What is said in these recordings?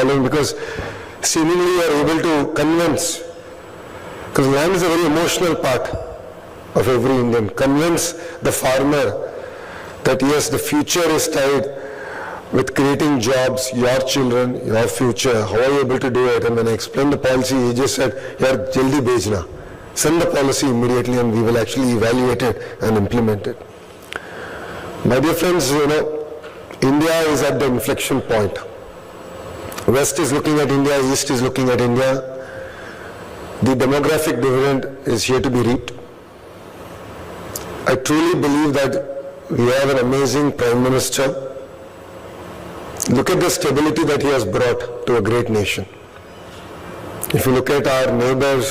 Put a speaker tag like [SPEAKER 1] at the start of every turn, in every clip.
[SPEAKER 1] following, because seemingly you are able to convince, because land is a very emotional part of every Indian, convince the farmer that yes, the future is tied with creating jobs, your children, your future. How are you able to do it? And when I explained the policy, he just said, "Yaar, jaldi bhejna. Send the policy immediately and we will actually evaluate it and implement it." My dear friends, India is at the inflection point. West is looking at India, East is looking at India. The demographic dividend is here to be reaped. I truly believe that we have an amazing Prime Minister. Look at the stability that he has brought to a great nation. If you look at our neighbors,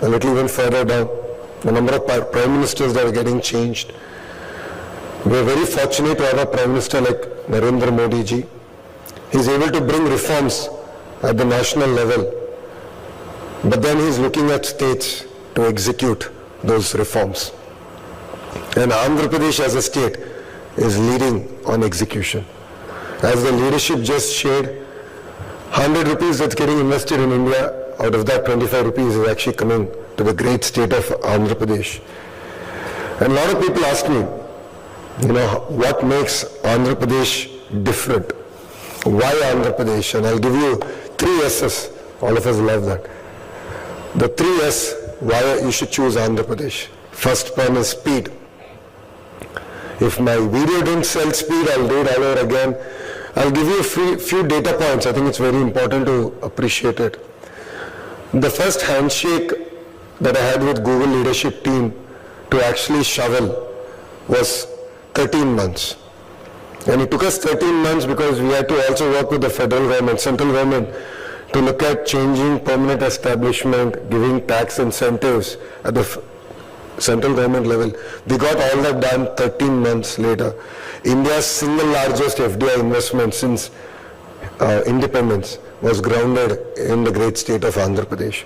[SPEAKER 1] a little even further down, the number of Prime Ministers that are getting changed. We are very fortunate to have a Prime Minister like Narendra Modi ji. He is able to bring reforms at the national level, but then he is looking at states to execute those reforms. And Andhra Pradesh as a state is leading on execution. As the leadership just shared, 100 rupees that's getting invested in India, out of that 25 rupees is actually coming to the great state of Andhra Pradesh. And a lot of people ask me, what makes Andhra Pradesh different? Why Andhra Pradesh? And I'll give you 3 S's. All of us love that. The 3 S, why you should choose Andhra Pradesh. First one is speed. If my video didn't sell speed, I'll do it all over again. I'll give you a few data points. I think it's very important to appreciate it. The first handshake that I had with Google leadership team to actually shovel was 13 months. And it took us 13 months because we had to also work with the federal government, central government, to look at changing permanent establishment, giving tax incentives at the central government level. We got all that done 13 months later. India's single largest FDI investment since independence was grounded in the great state of Andhra Pradesh.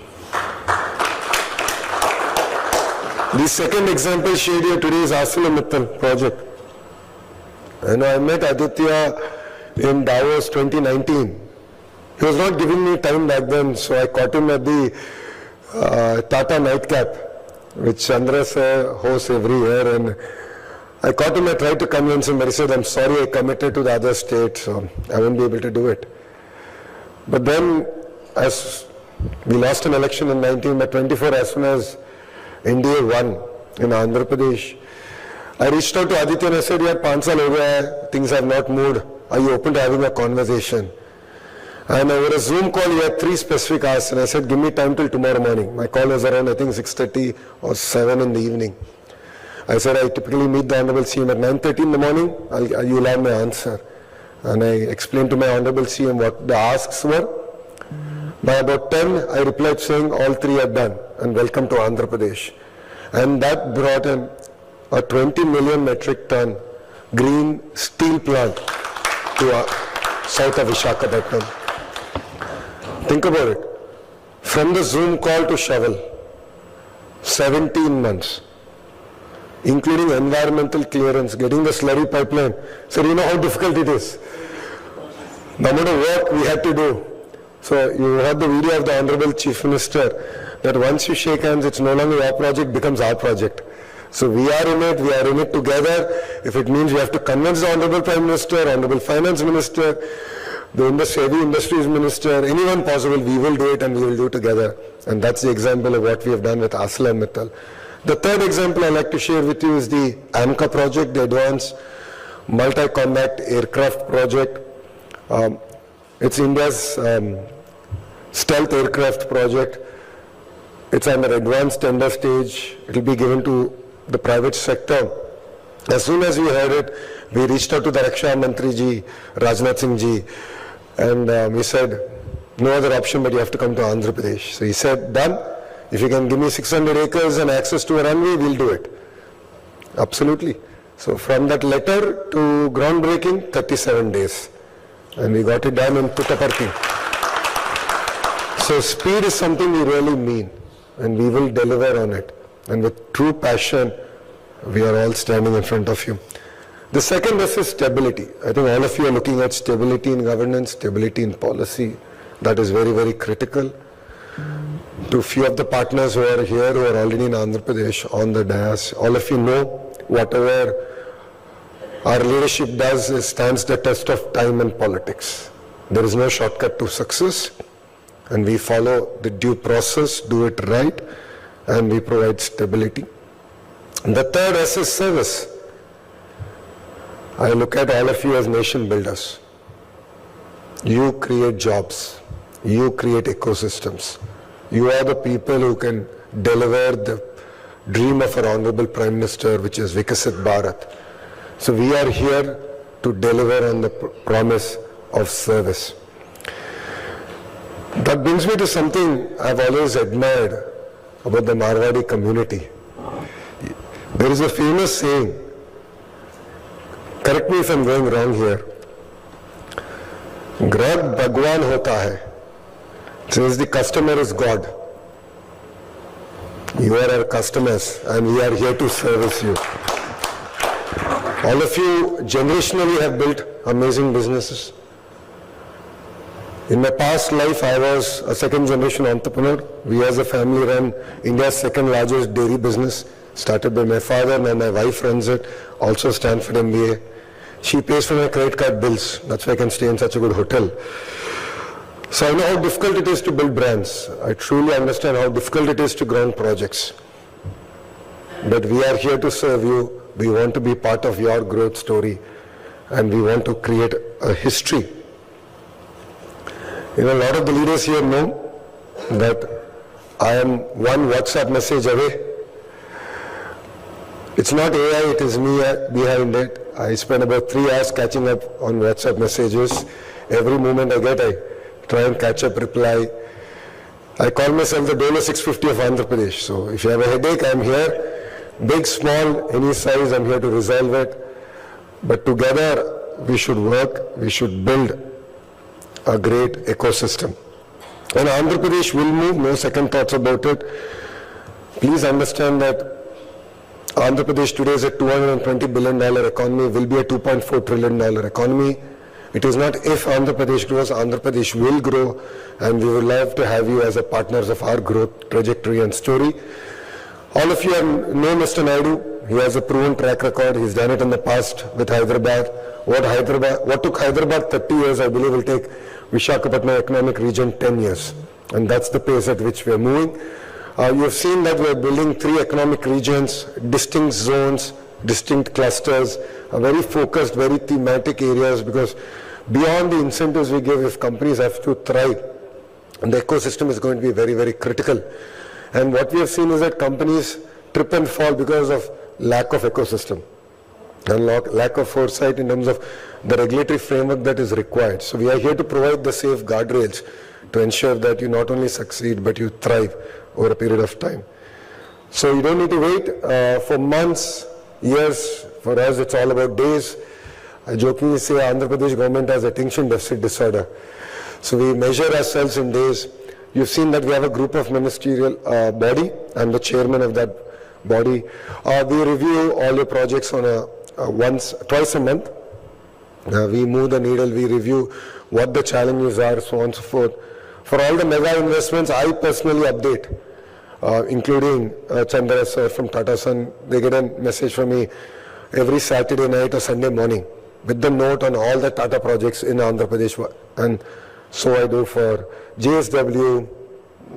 [SPEAKER 1] The second example shared here today is ArcelorMittal project. I met Aditya in Davos 2019. He was not giving me time back then, so I caught him at the Tata Nightcap, which Chandra sir hosts every year, and I caught him. I tried to convince him, but he said, "I'm sorry, I committed to the other state, so I won't be able to do it." But then, as we lost an election in 19, but 24, as soon as NDA won in Andhra Pradesh, I reached out to Aditya and I said, "Yaar, 5 saal ho gaya, things have not moved. Are you open to having a conversation?" And over a Zoom call, he had 3 specific asks, and I said, "Give me time till tomorrow morning." My call was around, I think, 6:30 or 7 in the evening. I said, "I typically meet the Honorable CM at 9:30 in the morning. You'll have my answer." And I explained to my Honorable CM what the asks were. By about 10, I replied saying, "All 3 are done, and welcome to Andhra Pradesh." And that brought in a 20 million metric ton green steel plant to south of Visakhapatnam. Think about it. From the Zoom call to shovel, 17 months, including environmental clearance, getting the slurry pipeline. So you know how difficult it is. The amount of work we had to do. So you heard the video of the Honorable Chief Minister that once you shake hands, it's no longer your project, becomes our project. So we are in it together. If it means we have to convince the Honorable Prime Minister, Honorable Finance Minister, the Heavy Industries Minister, anyone possible, we will do it and we will do it together. And that's the example of what we have done with ArcelorMittal. The third example I'd like to share with you is the AMCA project, the Advanced Multi-Combat Aircraft project. It's India's stealth aircraft project. It's under advanced tender stage. It will be given to the private sector. As soon as we heard it, we reached out to the Raksha Mantri ji, Rajnath Singh ji, and we said, "No other option, but you have to come to Andhra Pradesh." So he said, "Done. If you can give me 600 acres and access to a runway, we'll do it." Absolutely. So from that letter to groundbreaking, 37 days. And we got it done in Puttaparthi. So speed is something we really mean, and we will deliver on it. And with true passion, we are all standing in front of you. The second S is stability. I think all of you are looking at stability in governance, stability in policy. That is very, very critical. To few of the partners who are here, who are already in Andhra Pradesh on the dais, all of you know whatever our leadership does stands the test of time and politics. There is no shortcut to success, and we follow the due process, do it right, and we provide stability. And the third S is service. I look at all of you as nation builders. You create jobs. You create ecosystems. You are the people who can deliver the dream of our Honorable Prime Minister, which is Vikasit Bharat. So we are here to deliver on the promise of service. That brings me to something I've always admired about the Marwadi community. There is a famous saying, correct me if I'm going wrong here, Grahak Bhagwan hota hai, since the customer is God. You are our customers and we are here to service you. All of you generationally have built amazing businesses. In my past life, I was a second generation entrepreneur. We as a family run India's second largest dairy business, started by my father, and my wife runs it, also Stanford MBA. She pays for my credit card bills. That's why I can stay in such a good hotel. So I know how difficult it is to build brands. I truly understand how difficult it is to ground projects. But we are here to serve you. We want to be part of your growth story, and we want to create a history. You know, a lot of the leaders here know that I am one WhatsApp message away. It's not AI, it is me behind it. I spend about 3 hours catching up on WhatsApp messages. Every moment I get, I try and catch up, reply. I call myself the Dolo 650 of Andhra Pradesh. So if you have a headache, I'm here. Big, small, any size, I'm here to resolve it. But together, we should work, we should build a great ecosystem. And Andhra Pradesh will move, no second thoughts about it. Please understand that Andhra Pradesh today is a $220 billion economy, will be a $2.4 trillion economy. It is not if Andhra Pradesh grows, Andhra Pradesh will grow, and we would love to have you as a partners of our growth trajectory and story. All of you know Mr. Naidu. He has a proven track record. He's done it in the past with Hyderabad. What took Hyderabad 30 years, I believe, will take Visakhapatnam economic region 10 years. And that's the pace at which we are moving. You have seen that we are building 3 economic regions, distinct zones, distinct clusters, very focused, very thematic areas, because beyond the incentives we give, if companies have to thrive, and the ecosystem is going to be very, very critical. And what we have seen is that companies trip and fall because of lack of ecosystem and lack of foresight in terms of the regulatory framework that is required. So we are here to provide the safe guardrails to ensure that you not only succeed, but you thrive over a period of time. So you don't need to wait for months, years. For us, it's all about days. I jokingly say Andhra Pradesh government has attention deficit disorder. So we measure ourselves in days. You've seen that we have a group of ministerial body. I'm the chairman of that body. We review all your projects on twice a month. We move the needle, we review what the challenges are, so on and so forth. For all the mega investments, I personally update, including Chandra sir from Tata Sun. They get a message from me every Saturday night or Sunday morning with the note on all the Tata projects in Andhra Pradesh. And so I do for JSW,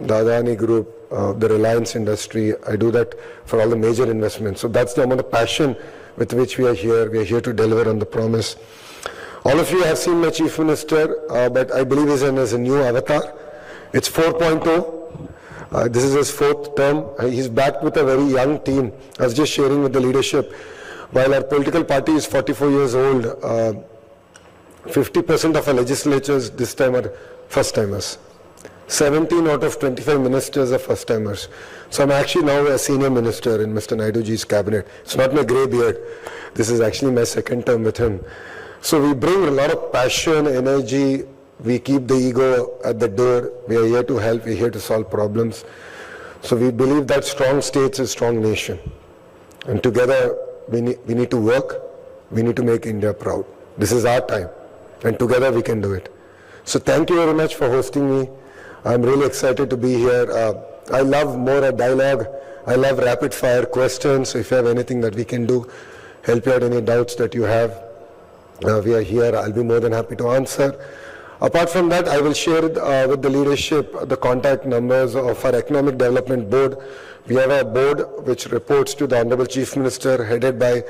[SPEAKER 1] the Adani Group, the Reliance industry. I do that for all the major investments. So that's the amount of passion with which we are here. We are here to deliver on the promise. All of you have seen my Chief Minister, but I believe he's in as a new avatar. It's 4.0. This is his 4th term. He's backed with a very young team. I was just sharing with the leadership. While our political party is 44 years old, 50% of our legislatures this time are first-timers. 17 out of 25 ministers are first-timers. So I'm actually now a senior minister in Mr. Naiduji's cabinet. It's not my grey beard. This is actually my 2nd term with him. So we bring a lot of passion, energy. We keep the ego at the door. We are here to help. We're here to solve problems. So we believe that strong states is strong nation. And together we need to work. We need to make India proud. This is our time, and together we can do it. So thank you very much for hosting me. I'm really excited to be here. I love more a dialogue. I love rapid fire questions. So if you have anything that we can do, help you out any doubts that you have, we are here. I'll be more than happy to answer. Apart from that, I will share with the leadership the contact numbers of our Economic Development Board. We have a board which reports to the Honorable Chief Minister, headed by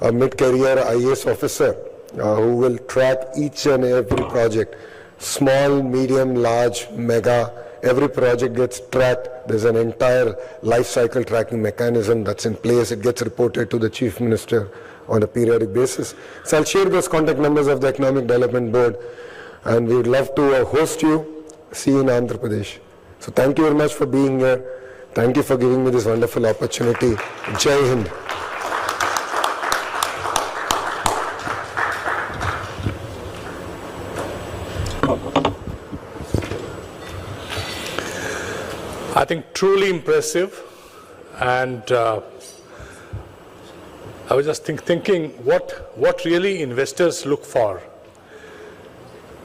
[SPEAKER 1] a mid-career IAS officer who will track each and every project. Small, medium, large, mega, every project gets tracked. There's an entire life cycle tracking mechanism that's in place. It gets reported to the Chief Minister on a periodic basis. So I'll share those contact numbers of the Economic Development Board, and we would love to host you, see you in Andhra Pradesh. So thank you very much for being here. Thank you for giving me this wonderful opportunity. Jai Hind.
[SPEAKER 2] I think truly impressive, and I was just thinking what really investors look for.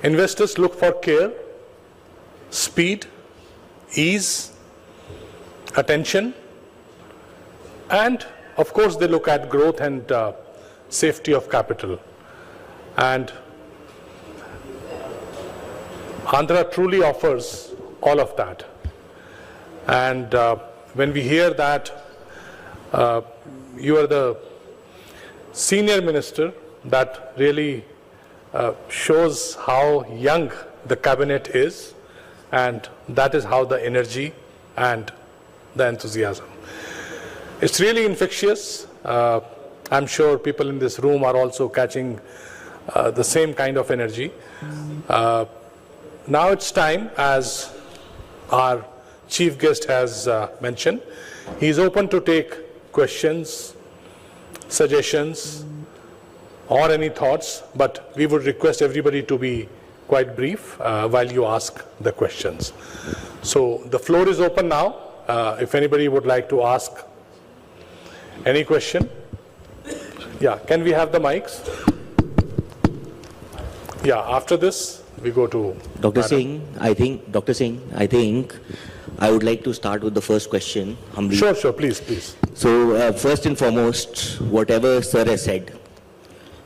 [SPEAKER 2] Investors look for care, speed, ease, attention, and of course they look at growth and safety of capital. And Andhra truly offers all of that. And when we hear that you are the senior minister, that really shows how young the cabinet is, and that is how the energy and the enthusiasm. It's really infectious. I'm sure people in this room are also catching the same kind of energy. Now it's time, as our chief guest has mentioned, he's open to take questions, suggestions, or any thoughts, but we would request everybody to be quite brief while you ask the questions. So the floor is open now. If anybody would like to ask any question. Yeah, can we have the mics? Yeah, after this, we go to
[SPEAKER 3] Dr. Singh. I think I would like to start with the first question, humbly.
[SPEAKER 2] Sure, please.
[SPEAKER 3] So, first and foremost, whatever sir has said,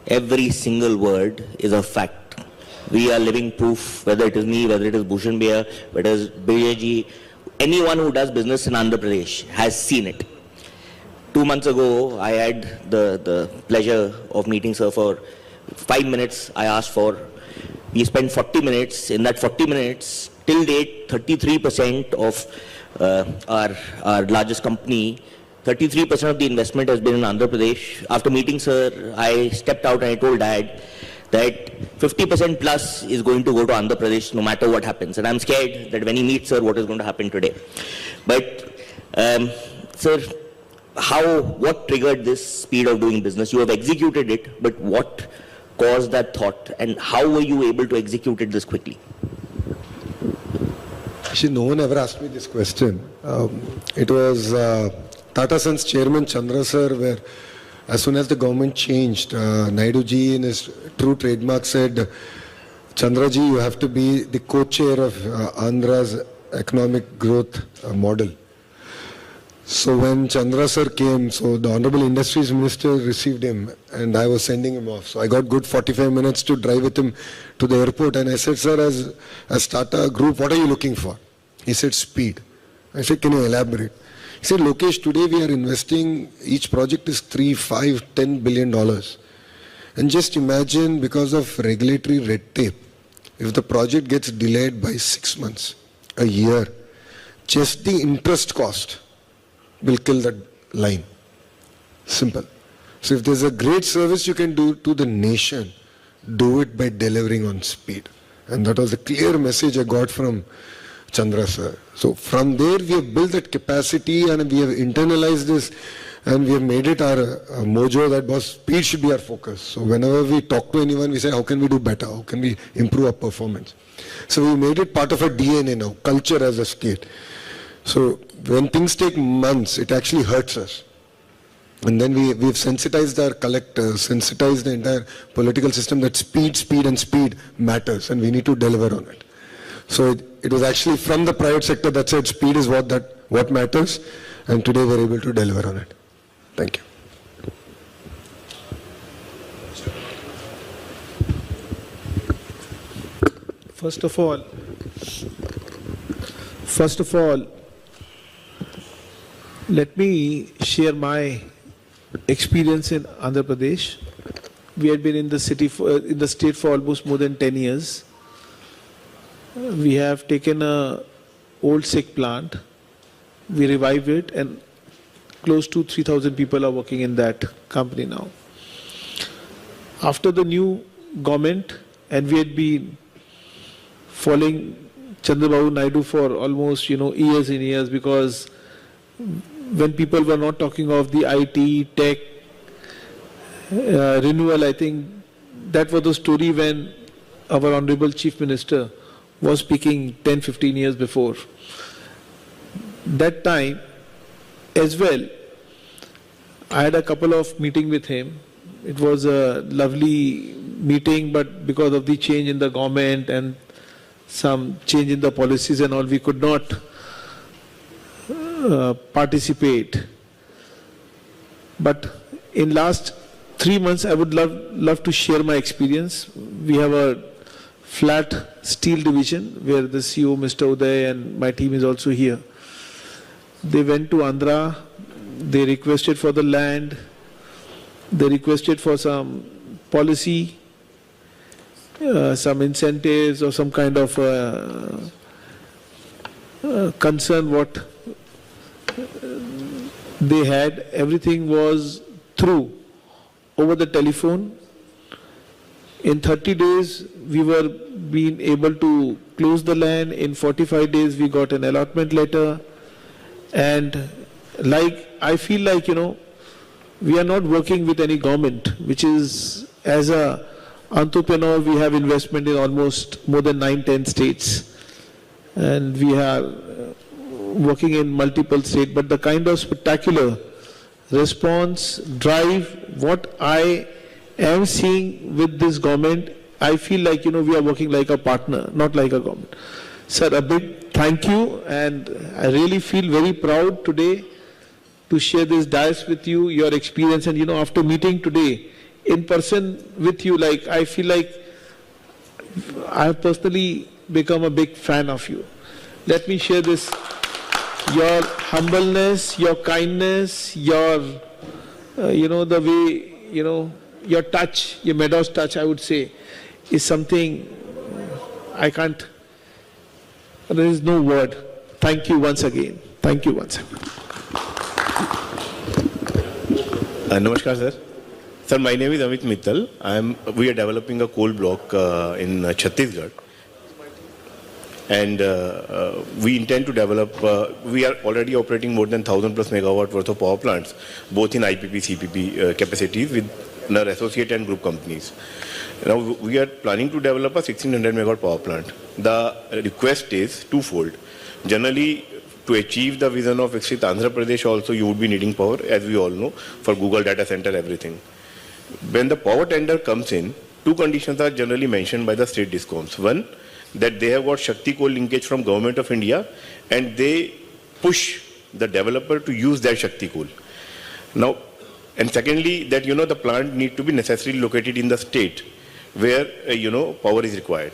[SPEAKER 3] every single word is a fact. We are living proof, whether it is me, whether it is Bhushan Bhaiya, whether it is Bijaji, anyone who does business in Andhra Pradesh has seen it. 2 months ago, I had the pleasure of meeting sir for 5 minutes. I asked for, we spent 40 minutes. In that 40 minutes, till date, 33% of our largest company, 33% of the investment has been in Andhra Pradesh. After meeting sir, I stepped out and I told Dad that 50% plus is going to go to Andhra Pradesh no matter what happens. And I'm scared that when he meets sir, what is going to happen today. But, sir, what triggered this speed of doing business? You have executed it, but what caused that thought, and how were you able to execute it this quickly?
[SPEAKER 1] Actually, no one ever asked me this question. It was Tata Sons chairman Chandra sir, where as soon as the government changed, Naidu ji in his true trademark said, Chandra ji, you have to be the co-chair of Andhra's economic growth model. So when Chandra sir came, so the Honorable Industries Minister received him, and I was sending him off. So I got good 45 minutes to drive with him to the airport, and I said, sir, as Tata Group, what are you looking for? He said, speed. I said, can you elaborate? He said, Lokesh, today we are investing, each project is $3, $5, $10 billion. And just imagine, because of regulatory red tape, if the project gets delayed by 6 months, a year, just the interest cost will kill that line. Simple. So if there's a great service you can do to the nation, do it by delivering on speed. And that was a clear message I got from Chandra sir. So from there we have built that capacity and we have internalized this, and we have made it our mojo that speed should be our focus. So whenever we talk to anyone, we say, how can we do better? How can we improve our performance? So we made it part of our DNA now, culture as a state. So when things take months, it actually hurts us. And then we've sensitized our collectors, sensitized the entire political system that speed matters, and we need to deliver on it. So it was actually from the private sector that said speed is what matters, and today we're able to deliver on it. Thank you.
[SPEAKER 4] First of all, let me share my experience in Andhra Pradesh. We had been in the state for almost more than 10 years. We have taken a old sick plant, we revived it, and close to 3,000 people are working in that company now. After the new government, and we had been following Chandrababu Naidu for almost years and years, because when people were not talking of the IT, tech, renewal, I think that was the story when our Honorable Chief Minister was speaking 10-15 years before. That time as well, I had a couple of meetings with him. It was a lovely meeting, but because of the change in the government and some change in the policies and all, we could not participate. But in last 3 months, I would love to share my experience. We have a flat steel division where the CEO, Mr. Uday, and my team is also here. They went to Andhra, they requested for the land, they requested for some policy, some incentives or some kind of concern what they had. Everything was through over the telephone. In 30 days, we were being able to close the land. In 45 days, we got an allotment letter. And I feel like, we are not working with any government, which is, as a entrepreneur, we have investment in almost more than 9-10 states. And we are working in multiple states. But the kind of spectacular response, drive, what I am seeing with this government, I feel like, we are working like a partner, not like a government. Sir, a big thank you, and I really feel very proud today to share this dais with you, your experience, and after meeting today in person with you, I feel like I have personally become a big fan of you. Let me share this. Your humbleness, your kindness, your, the way, your touch, your Meadows touch, I would say, is something I can't, there is no word. Thank you once again. Thank you once again.
[SPEAKER 5] Namaskar, sir. Sir, my name is Amit Mittal. We are developing a coal block in Chhattisgarh. And we intend to develop, we are already operating more than 1,000+ megawatt worth of power plants, both in IPP, CPP capacities with our associate and group companies. Now we are planning to develop a 1,600 megawatt power plant. The request is twofold. Generally, to achieve the vision of Viksit Andhra Pradesh also, you would be needing power, as we all know, for Google data center, everything. When the power tender comes in, two conditions are generally mentioned by the state discoms. One, that they have got Shakti coal linkage from Government of India, and they push the developer to use that Shakti coal. Now, and secondly, that the plant need to be necessarily located in the state where power is required.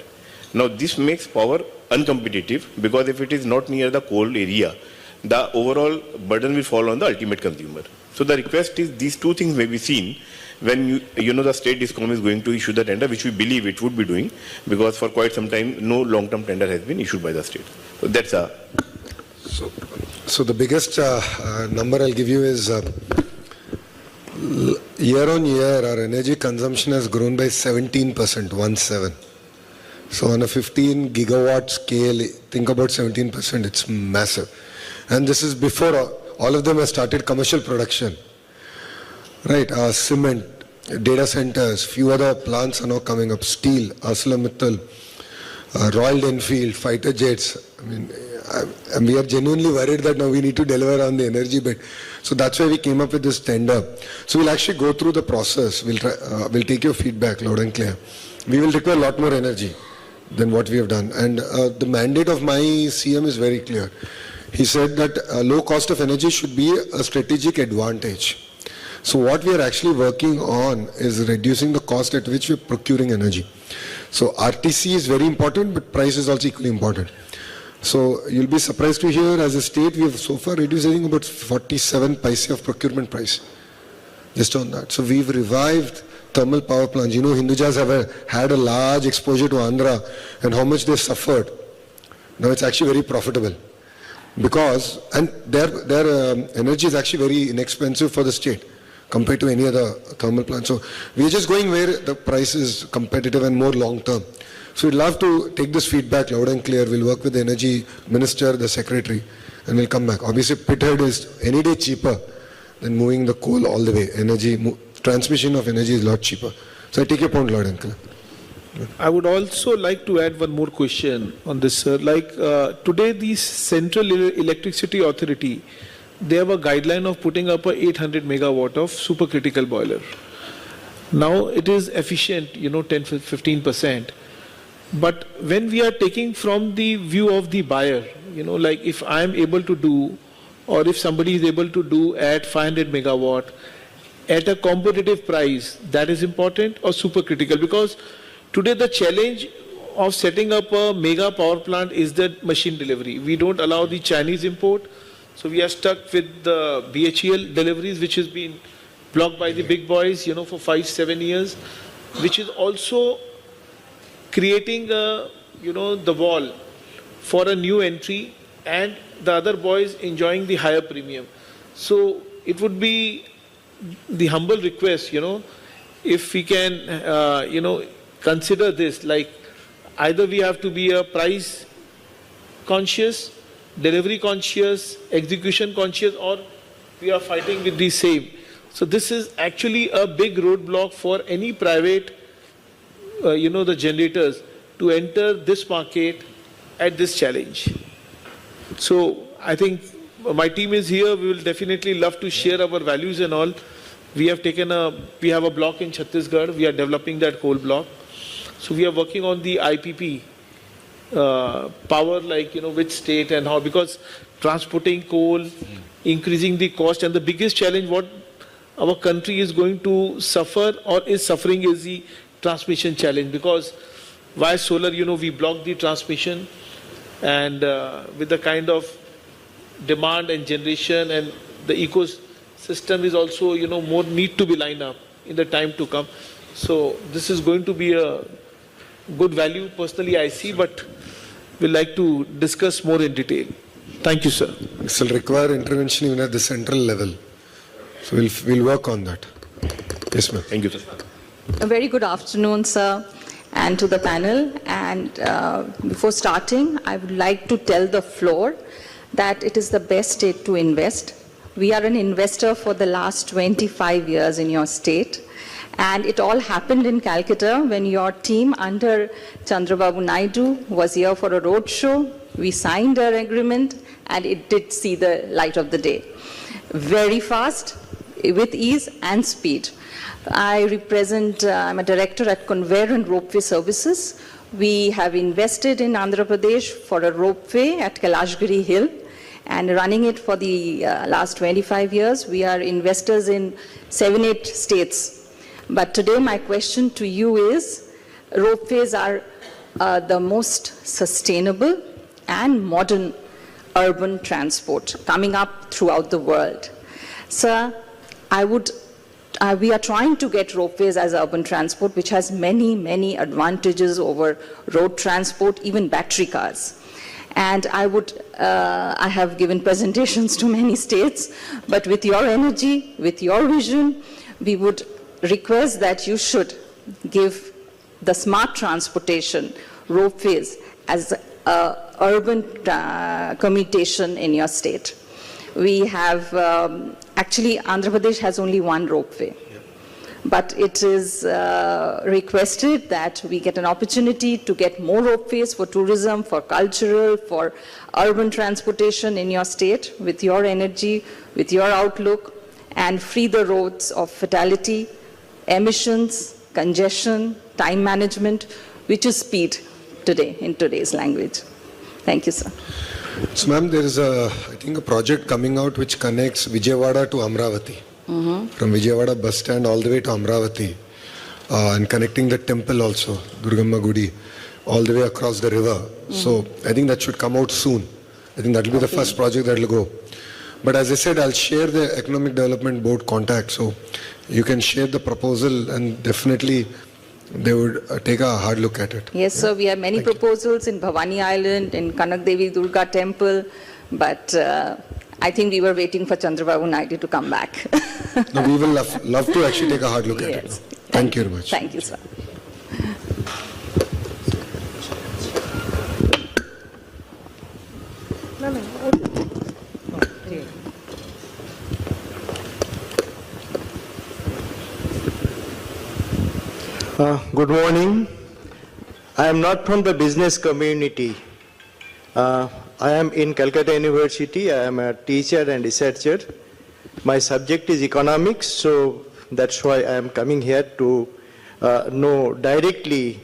[SPEAKER 5] Now, this makes power uncompetitive, because if it is not near the coal area, the overall burden will fall on the ultimate consumer. So the request is these two things may be seen when the state discom is going to issue the tender, which we believe it would be doing, because for quite some time no long-term tender has been issued by the state. So that's a.
[SPEAKER 1] So the biggest number I'll give you is year on year our energy consumption has grown by 17%, 17. So on a 15 gigawatt scale, think about 17%, it's massive. And this is before all of them have started commercial production. Right, cement, data centers, few other plants are now coming up, steel, ArcelorMittal, Royal Enfield, fighter jets. I mean, and we are genuinely worried that now we need to deliver on the energy bit. So that's why we came up with this tender. So we'll actually go through the process. We'll take your feedback loud and clear. We will require a lot more energy than what we have done. And the mandate of my CM is very clear. He said that low cost of energy should be a strategic advantage. So what we are actually working on is reducing the cost at which we are procuring energy. So RTC is very important, but price is also equally important. So you'll be surprised to hear, as a state, we have so far reduced, I think, about 47 paise of procurement price. Just on that. So we've revived thermal power plants. You know, Hindujas have had a large exposure to Andhra and how much they suffered. Now it's actually very profitable. Because, and their energy is actually very inexpensive for the state compared to any other thermal plant. So we're just going where the price is competitive and more long term. So we'd love to take this feedback loud and clear. We'll work with the energy minister, the secretary, and we'll come back. Obviously, pithead is any day cheaper than moving the coal all the way. Transmission of energy is a lot cheaper. So I take your point loud and clear.
[SPEAKER 4] I would also like to add one more question on this, sir. Like today, the Central Electricity Authority, they have a guideline of putting up a 800 megawatt of supercritical boiler. Now it is efficient, 10-15%. But when we are taking from the view of the buyer, like if I am able to do, or if somebody is able to do at 500 megawatt at a competitive price, that is important, or supercritical? Because today the challenge of setting up a mega power plant is the machine delivery. We don't allow the Chinese import, so we are stuck with the BHEL deliveries, which has been blocked by the big boys, for 5-7 years, which is also creating the wall for a new entry, and the other boys enjoying the higher premium. So it would be the humble request, if we can, consider this, like either we have to be a price conscious, delivery conscious, execution conscious, or we are fighting with the same. So this is actually a big roadblock for any private, the generators to enter this market at this challenge. So I think my team is here. We will definitely love to share our values and all. We have a block in Chhattisgarh. We are developing that coal block. So we are working on the IPP power, like, which state and how, because transporting coal, increasing the cost, and the biggest challenge what our country is going to suffer or is suffering is the transmission challenge. Because via solar, we block the transmission, and with the kind of demand and generation, and the ecosystem is also, more need to be lined up in the time to come. So this is going to be a good value, personally I see, but we'd like to discuss more in detail. Thank you, sir.
[SPEAKER 1] This will require intervention even at the central level. So we'll work on that. Yes, ma'am.
[SPEAKER 5] Thank you, sir.
[SPEAKER 6] A very good afternoon, sir, and to the panel. And before starting, I would like to tell the floor that it is the best state to invest. We are an investor for the last 25 years in your state. And it all happened in Calcutta when your team under Chandrababu Naidu was here for a road show. We signed our agreement, and it did see the light of the day. Very fast, with ease and speed. I'm a director at Conveyor and Ropeway Services. We have invested in Andhra Pradesh for a ropeway at Kailashgiri Hill, and running it for the last 25 years. We are investors in 7-8 states. But today my question to you is, ropeways are the most sustainable and modern urban transport coming up throughout the world. Sir, we are trying to get ropeways as urban transport, which has many, many advantages over road transport, even battery cars. And I have given presentations to many states, but with your energy, with your vision, we would request that you should give the smart transportation ropeways as urban commutation in your state. We have, actually Andhra Pradesh has only one ropeway. but it is requested that we get an opportunity to get more ropeways for tourism, for cultural, for urban transportation in your state with your energy, with your outlook, and free the roads of fatality, emissions, congestion, time management, which is speed today, in today's language. Thank you, sir.
[SPEAKER 1] So ma'am, there is I think a project coming out which connects Vijayawada to Amravati. From Vijayawada bus stand all the way to Amravati, and connecting the temple also, Durgamma Gudi, all the way across the river. So I think that should come out soon. I think that will be the first project that will go. But as I said, I'll share the Economic Development Board contact, so you can share the proposal and definitely they would take a hard look at it.
[SPEAKER 6] Yes, sir, we have many proposals in Bhavani Island, in Kanak Devi Durga Temple, but I think we were waiting for Chandrababu Naidu to come back.
[SPEAKER 1] No, we will love to actually take a hard look at it.
[SPEAKER 6] Yes.
[SPEAKER 1] Thank you very much.
[SPEAKER 6] Thank you, sir.
[SPEAKER 7] Good morning. I am not from the business community. I am in Calcutta University. I am a teacher and researcher. My subject is economics, so that's why I am coming here to know directly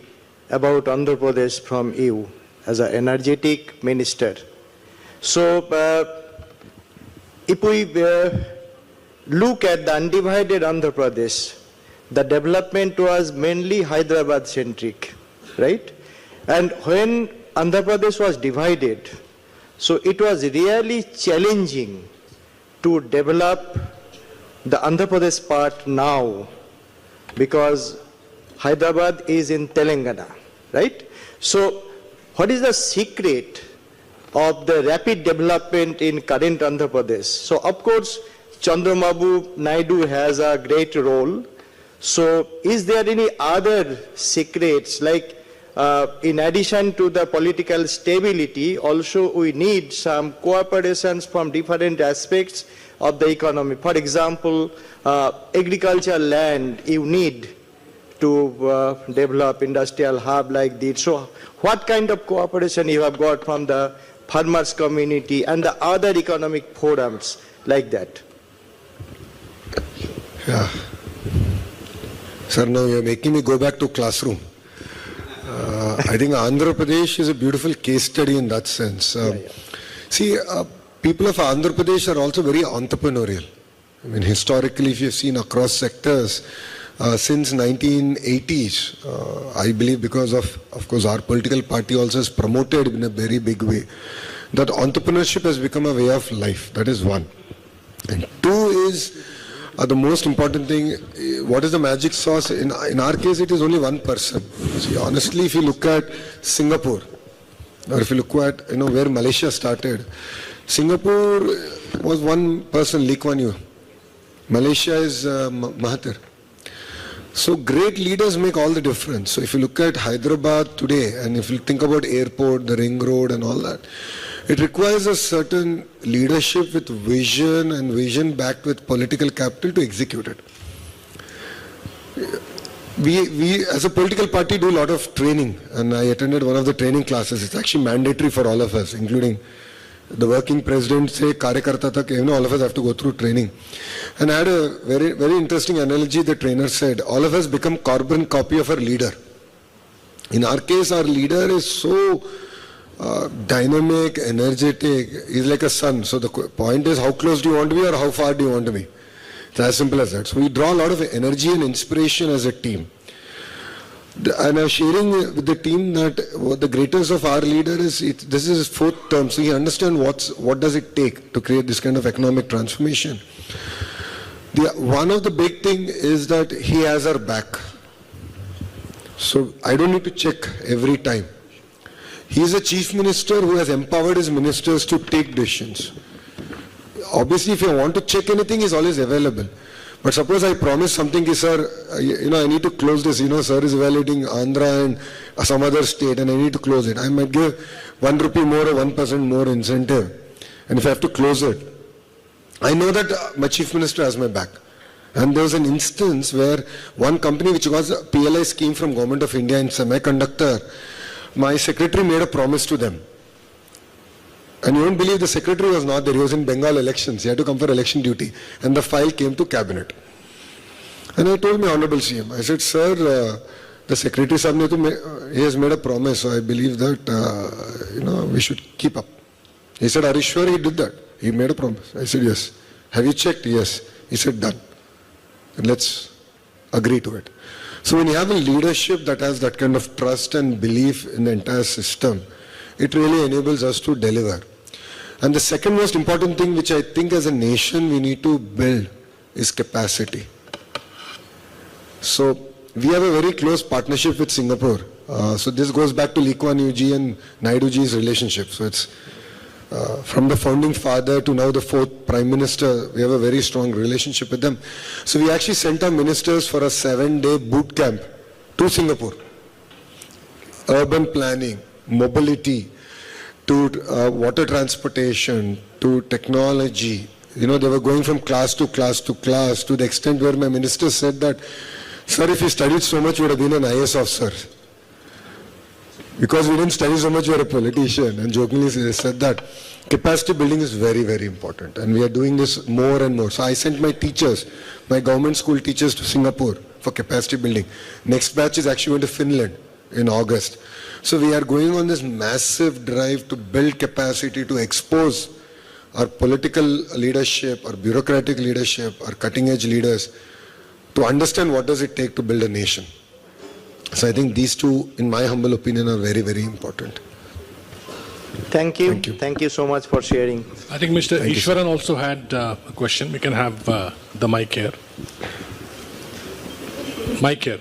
[SPEAKER 7] about Andhra Pradesh from you as an energetic minister. So if we look at the undivided Andhra Pradesh, the development was mainly Hyderabad centric, right? And when Andhra Pradesh was divided, so it was really challenging to develop the Andhra Pradesh part now because Hyderabad is in Telangana, right? So what is the secret of the rapid development in current Andhra Pradesh? So of course, Chandrababu Naidu has a great role. So is there any other secrets, like in addition to the political stability, also we need some cooperations from different aspects of the economy. For example, agricultural land you need to develop industrial hub like this. So what kind of cooperation you have got from the farmers community and the other economic forums like that?
[SPEAKER 1] Yeah. Sir, now you're making me go back to classroom. I think Andhra Pradesh is a beautiful case study in that sense. See, people of Andhra Pradesh are also very entrepreneurial. I mean, historically, if you've seen across sectors, since 1980s, I believe because of course, our political party also has promoted in a very big way that entrepreneurship has become a way of life. That is one. And two is, the most important thing, what is the magic sauce? In our case, it is only one person. See, honestly, if you look at Singapore, or if you look at where Malaysia started, Singapore was one person, Lee Kuan Yew. Malaysia is Mahathir. So great leaders make all the difference. So if you look at Hyderabad today, and if you think about airport, the ring road and all that, it requires a certain leadership with vision and vision backed with political capital to execute it. We as a political party do a lot of training, and I attended one of the training classes. It's actually mandatory for all of us, including the working president, say Karyakarta tak, all of us have to go through training. And I had a very, very interesting analogy. The trainer said, all of us become carbon copy of our leader. In our case, our leader is so dynamic, energetic, he's like a sun. So the point is, how close do you want to be or how far do you want to be? It's as simple as that. So we draw a lot of energy and inspiration as a team. And I'm sharing with the team that the greatest of our leader is, this is his fourth term, so he understands what does it take to create this kind of economic transformation. One of the big thing is that he has our back. So I don't need to check every time. He is a chief minister who has empowered his ministers to take decisions. Obviously, if you want to check anything, he's always available. But suppose I promise something, sir, I need to close this, sir is evaluating Andhra and some other state and I need to close it. I might give 1 rupee more or 1% more incentive. And if I have to close it, I know that my chief minister has my back. And there was an instance where one company which was a PLI scheme from Government of India in semiconductor, my secretary made a promise to them. And you won't believe the secretary was not there. He was in Bengal elections. He had to come for election duty. And the file came to cabinet. And I told my Honorable CM, I said, sir, the secretary he has made a promise. So I believe that, we should keep up. He said, are you sure he did that? He made a promise. I said, yes. Have you checked? Yes. He said, done. And let's agree to it. So when you have a leadership that has that kind of trust and belief in the entire system, it really enables us to deliver. And the second most important thing which I think as a nation we need to build is capacity. So we have a very close partnership with Singapore. So this goes back to Lee Kuan Yew ji and Naidu ji's relationship. So it's from the founding father to now the 4th Prime Minister, we have a very strong relationship with them. So we actually sent our ministers for a 7-day boot camp to Singapore. Urban planning, mobility, to water transportation, to technology. They were going from class to class to class to the extent where my minister said that, sir, if you studied so much, you would have been an IAS officer. Because we didn't study so much, you are a politician. And jokingly said that capacity building is very, very important. And we are doing this more and more. So I sent my teachers, my government school teachers to Singapore for capacity building. Next batch is actually going to Finland in August. So we are going on this massive drive to build capacity, to expose our political leadership, our bureaucratic leadership, our cutting edge leaders to understand what does it take to build a nation. So I think these two, in my humble opinion, are very, very important.
[SPEAKER 7] Thank you.
[SPEAKER 1] Thank you.
[SPEAKER 7] Thank you so much for sharing.
[SPEAKER 2] I think Mr. Ishwaran also had a question. We can have the mic here. Mic here.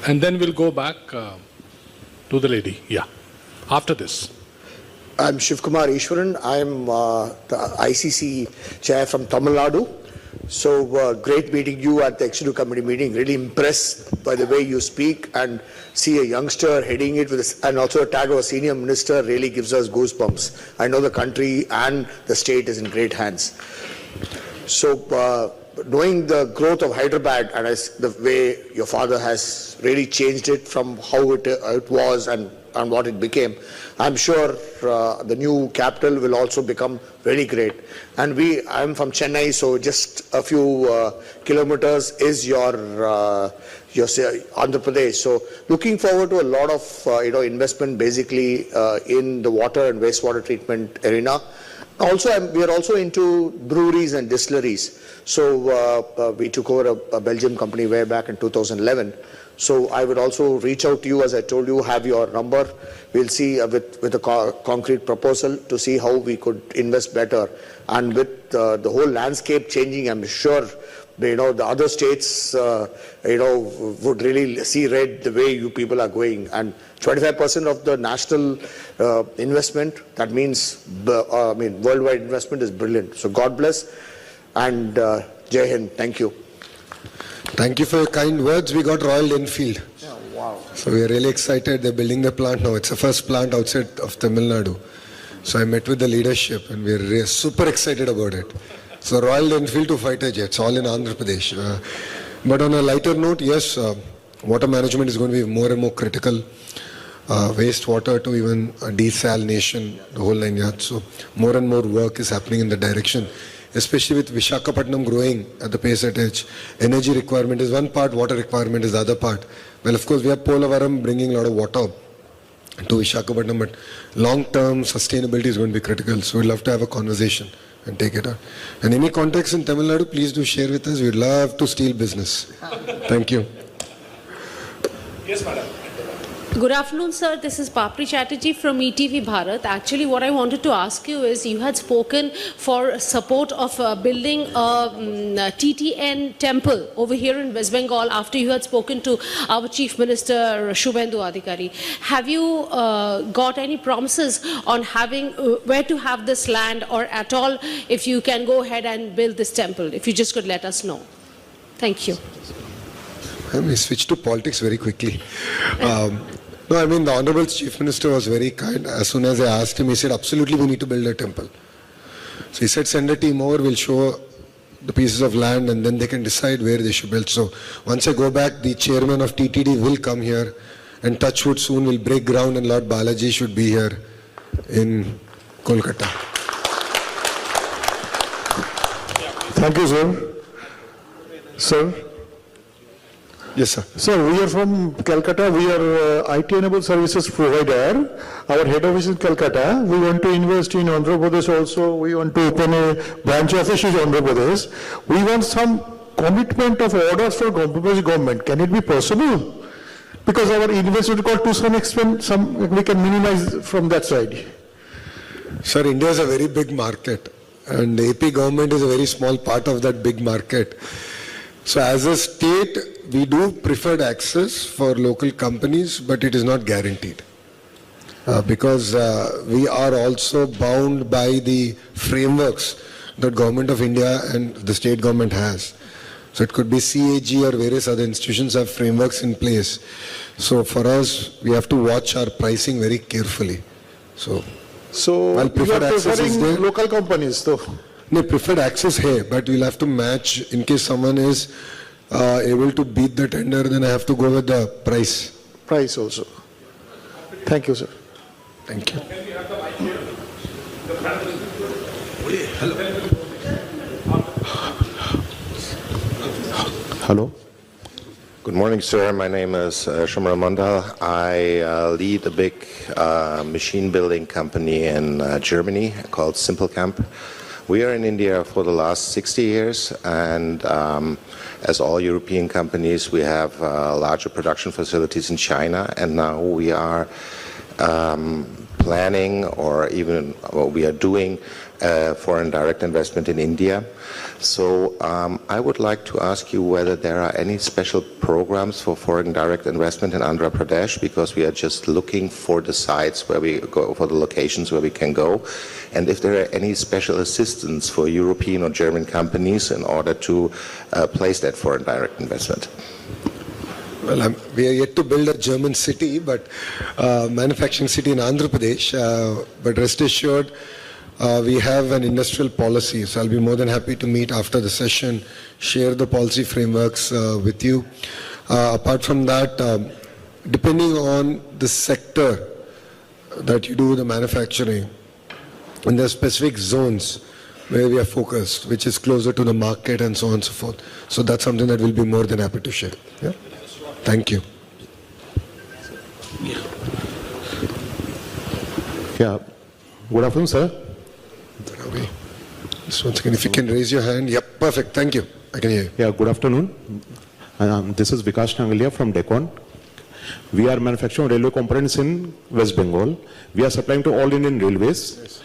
[SPEAKER 2] And then we'll go back to the lady. Yeah. After this.
[SPEAKER 8] I'm Shivkumar Ishwaran. I'm the ICC chair from Tamil Nadu. So great meeting you at the Executive Committee meeting. Really impressed by the way you speak, and see a youngster heading it with and also a tag of a senior minister really gives us goosebumps. I know the country and the state is in great hands. So knowing the growth of Hyderabad and the way your father has really changed it from how it was and what it became, I'm sure the new capital will also become very great. And I'm from Chennai, so just a few kilometers is your Andhra Pradesh. So looking forward to a lot of investment basically in the water and wastewater treatment arena. Also, we are also into breweries and distilleries. So we took over a Belgian company way back in 2011. So I would also reach out to you, as I told you, have your number. We'll see with a concrete proposal to see how we could invest better. And with the whole landscape changing, I'm sure the other states would really see red the way you people are going. And 25% of the national investment, that means worldwide investment is brilliant. So God bless, and Jai Hind. Thank you.
[SPEAKER 1] Thank you for your kind words. We got Royal Enfield.
[SPEAKER 8] Oh, wow.
[SPEAKER 1] So we are really excited. They're building the plant now. It's the first plant outside of Tamil Nadu. So I met with the leadership and we're super excited about it. So Royal Enfield to fighter jets, all in Andhra Pradesh. But on a lighter note, yes, water management is going to be more and more critical. Wastewater to even a desalination, the whole 9 yards. So more and more work is happening in the direction. Especially with Visakhapatnam growing at the pace at which energy requirement is one part, water requirement is the other part. Well, of course, we have Polavaram bringing a lot of water to Visakhapatnam, but long-term sustainability is going to be critical. So we'd love to have a conversation and take it out. And any contacts in Tamil Nadu, please do share with us. We'd love to steal business. Thank you.
[SPEAKER 2] Yes, madam.
[SPEAKER 9] Good afternoon, sir. This is Papri Chatterjee from ETV Bharat. Actually, what I wanted to ask you is, you had spoken for support of building a TTN temple over here in West Bengal after you had spoken to our Chief Minister Shubhendu Adhikari. Have you got any promises on having where to have this land, or at all if you can go ahead and build this temple? If you just could let us know. Thank you.
[SPEAKER 1] Let me switch to politics very quickly. No, I mean, the Honorable Chief Minister was very kind. As soon as I asked him, he said, absolutely, we need to build a temple. So he said, send a team over, we'll show the pieces of land and then they can decide where they should build. So once I go back, the chairman of TTD will come here, and Touchwood soon will break ground, and Lord Balaji should be here in Kolkata.
[SPEAKER 10] Thank you, sir. Sir?
[SPEAKER 1] Yes, sir.
[SPEAKER 10] Sir, we are from Calcutta. We are IT-enabled services provider. Our head office is in Calcutta. We want to invest in Andhra Pradesh also. We want to open a branch office in Andhra Pradesh. We want some commitment of orders for government. Can it be possible? Because our investment cost to some extent, we can minimize from that side.
[SPEAKER 1] Sir, India is a very big market, and the AP government is a very small part of that big market. So as a state, we do preferred access for local companies, but it is not guaranteed. Because we are also bound by the frameworks that Government of India and the state government has. So it could be CAG or various other institutions have frameworks in place. So for us, we have to watch our pricing very carefully. So
[SPEAKER 10] while
[SPEAKER 1] you are
[SPEAKER 10] preferring local companies, though?
[SPEAKER 1] No, preferred access here, but we'll have to match in case someone is able to beat the tender, then I have to go with the price.
[SPEAKER 10] Price also. Thank you, sir.
[SPEAKER 1] Thank you.
[SPEAKER 10] Hello.
[SPEAKER 11] Good morning, sir. My name is Shumra Mandal. I lead a big machine building company in Germany called Simplecamp. We are in India for the last 60 years, and as all European companies, we have larger production facilities in China, and now we are planning, or even we are doing foreign direct investment in India. So I would like to ask you whether there are any special programs for foreign direct investment in Andhra Pradesh, because we are just looking for the sites where we go, for the locations where we can go, and if there are any special assistance for European or German companies in order to place that foreign direct investment.
[SPEAKER 1] Well, we are yet to build a German city, but manufacturing city in Andhra Pradesh. But rest assured, we have an industrial policy, so I'll be more than happy to meet after the session, share the policy frameworks with you. Apart from that, depending on the sector that you do the manufacturing, and there are specific zones where we are focused, which is closer to the market and so on and so forth. So that's something that we'll be more than happy to share. Yeah? Thank you.
[SPEAKER 10] Yeah. Good afternoon, sir.
[SPEAKER 1] Just once again, if you can raise your hand. Yep, perfect. Thank you. I can hear you.
[SPEAKER 10] Yeah, good afternoon. This is Vikas Tangalia from Decon. We are manufacturing railway components in West Bengal. We are supplying to all Indian railways. Yes.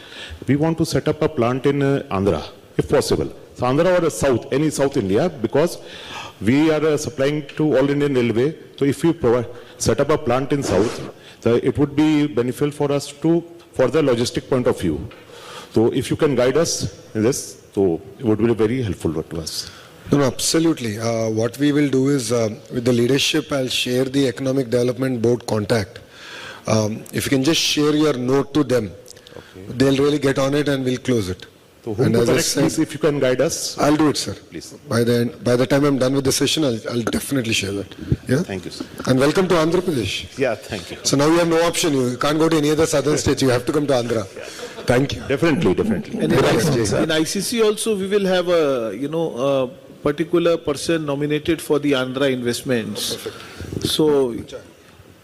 [SPEAKER 10] We want to set up a plant in Andhra, if possible. So Andhra or South, any South India, because we are supplying to all Indian railway. So if we set up a plant in South, it would be beneficial for us to, for the logistic point of view. So if you can guide us in this, so it would be very helpful to us.
[SPEAKER 1] No, absolutely. What we will do is, with the leadership, I'll share the Economic Development Board contact. If you can just share your note to them, they'll really get on it and we'll close it.
[SPEAKER 10] So whom to connect, please, if you can guide us.
[SPEAKER 1] I'll do it, sir.
[SPEAKER 10] Please.
[SPEAKER 1] By the time I'm done with the session, I'll definitely share that. Yeah?
[SPEAKER 10] Thank you, sir.
[SPEAKER 1] And welcome to Andhra Pradesh.
[SPEAKER 10] Yeah, thank you.
[SPEAKER 1] So now you have no option. You can't go to any other southern states. You have to come to Andhra. Thank you.
[SPEAKER 10] Definitely.
[SPEAKER 4] And in ICC also we will have a particular person nominated for the Andhra investments. Perfect. So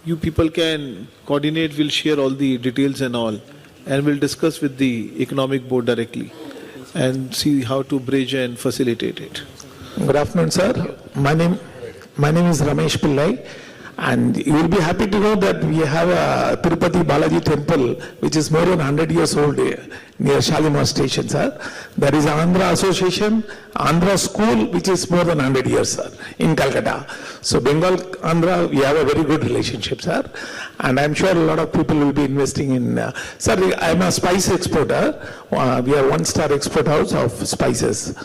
[SPEAKER 4] you people can coordinate, we'll share all the details and all, and we'll discuss with the economic board directly and see how to bridge and facilitate it.
[SPEAKER 12] Good afternoon, sir. My name is Ramesh Pillai, and you will be happy to know that we have a Tirupati Balaji temple, which is more than 100 years old near Shalimar station, sir. There is Andhra Association, Andhra School, which is more than 100 years, sir, in Calcutta. So Bengal, Andhra, we have a very good relationship, sir. And I'm sure a lot of people will be investing in, sir, I'm a spice exporter. We are one-star export house of spices.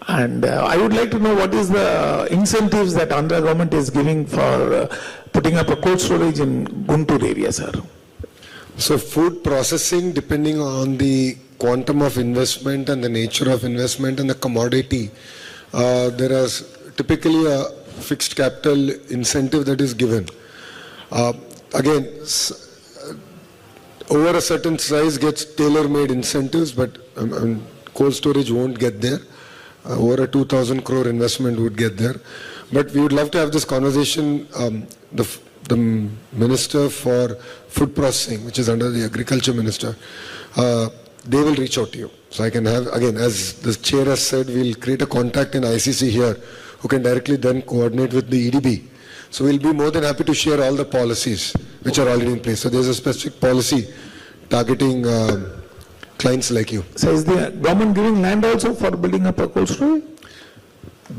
[SPEAKER 12] And I would like to know what is the incentives that Andhra government is giving for putting up a cold storage in Guntur area, sir.
[SPEAKER 1] So food processing, depending on the quantum of investment and the nature of investment and the commodity, there is typically a fixed capital incentive that is given. Again, over a certain size gets tailor-made incentives, but cold storage won't get there. Over a 2,000 crore investment would get there. But we would love to have this conversation. The Minister for Food Processing, which is under the Agriculture Minister, they will reach out to you. So I can have, again, as the chair has said, we'll create a contact in ICC here who can directly then coordinate with the EDB. So we'll be more than happy to share all the policies which are already in place. So there's a specific policy targeting clients like you.
[SPEAKER 12] So is the government giving land also for building up a cold storage?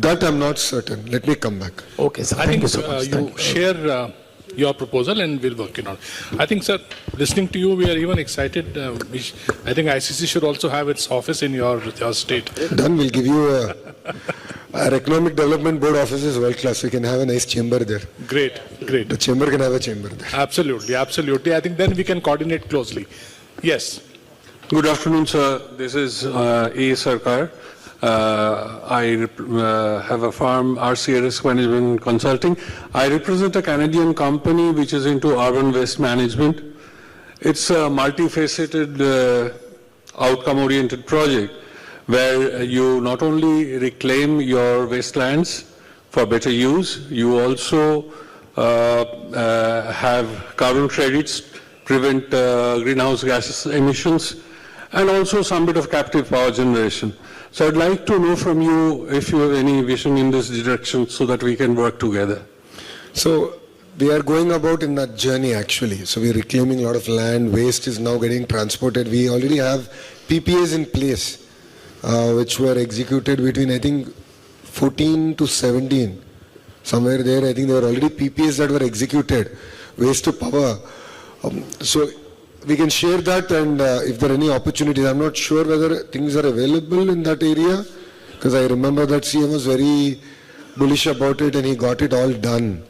[SPEAKER 1] That I'm not certain. Let me come back.
[SPEAKER 12] Okay, sir.
[SPEAKER 2] I
[SPEAKER 12] Thank
[SPEAKER 2] think
[SPEAKER 12] you so much. Thank
[SPEAKER 2] you
[SPEAKER 12] you.
[SPEAKER 2] share your proposal and we'll work it on. I think, sir, listening to you, we are even excited. I think ICC should also have its office in your state.
[SPEAKER 1] Done. We'll give you our Economic Development Board office is world class. We can have a nice chamber there.
[SPEAKER 2] Great, great.
[SPEAKER 1] The chamber can have a chamber there.
[SPEAKER 2] Absolutely, absolutely. I think then we can coordinate closely. Yes.
[SPEAKER 13] Good afternoon, sir. This is A. Sarkar. I have a firm, RCA Risk Management Consulting. I represent a Canadian company which is into urban waste management. It's a multifaceted, outcome-oriented project where you not only reclaim your wastelands for better use, you also have carbon credits, prevent greenhouse gas emissions, and also some bit of captive power generation. So I'd like to know from you if you have any vision in this direction so that we can work together.
[SPEAKER 1] So we are going about in that journey actually. So we're reclaiming a lot of land. Waste is now getting transported. We already have PPAs in place, which were executed between, I think, 14 to 17. Somewhere there, I think there were already PPAs that were executed. Waste to power. So we can share that, and if there are any opportunities, I'm not sure whether things are available in that area, because I remember that CM was very bullish about it and he got it all done.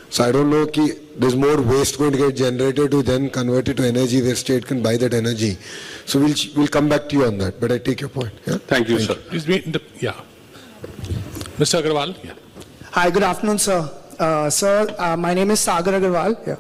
[SPEAKER 1] So I don't know ki there's more waste going to get generated to then convert it to energy where state can buy that energy. So we'll come back to you on that, but I take your point. Yeah?
[SPEAKER 13] Thank you, sir.
[SPEAKER 2] Yeah. Mr. Agarwal. Yeah.
[SPEAKER 14] Hi, good afternoon, sir. My name is Sagar Agarwal. Yeah.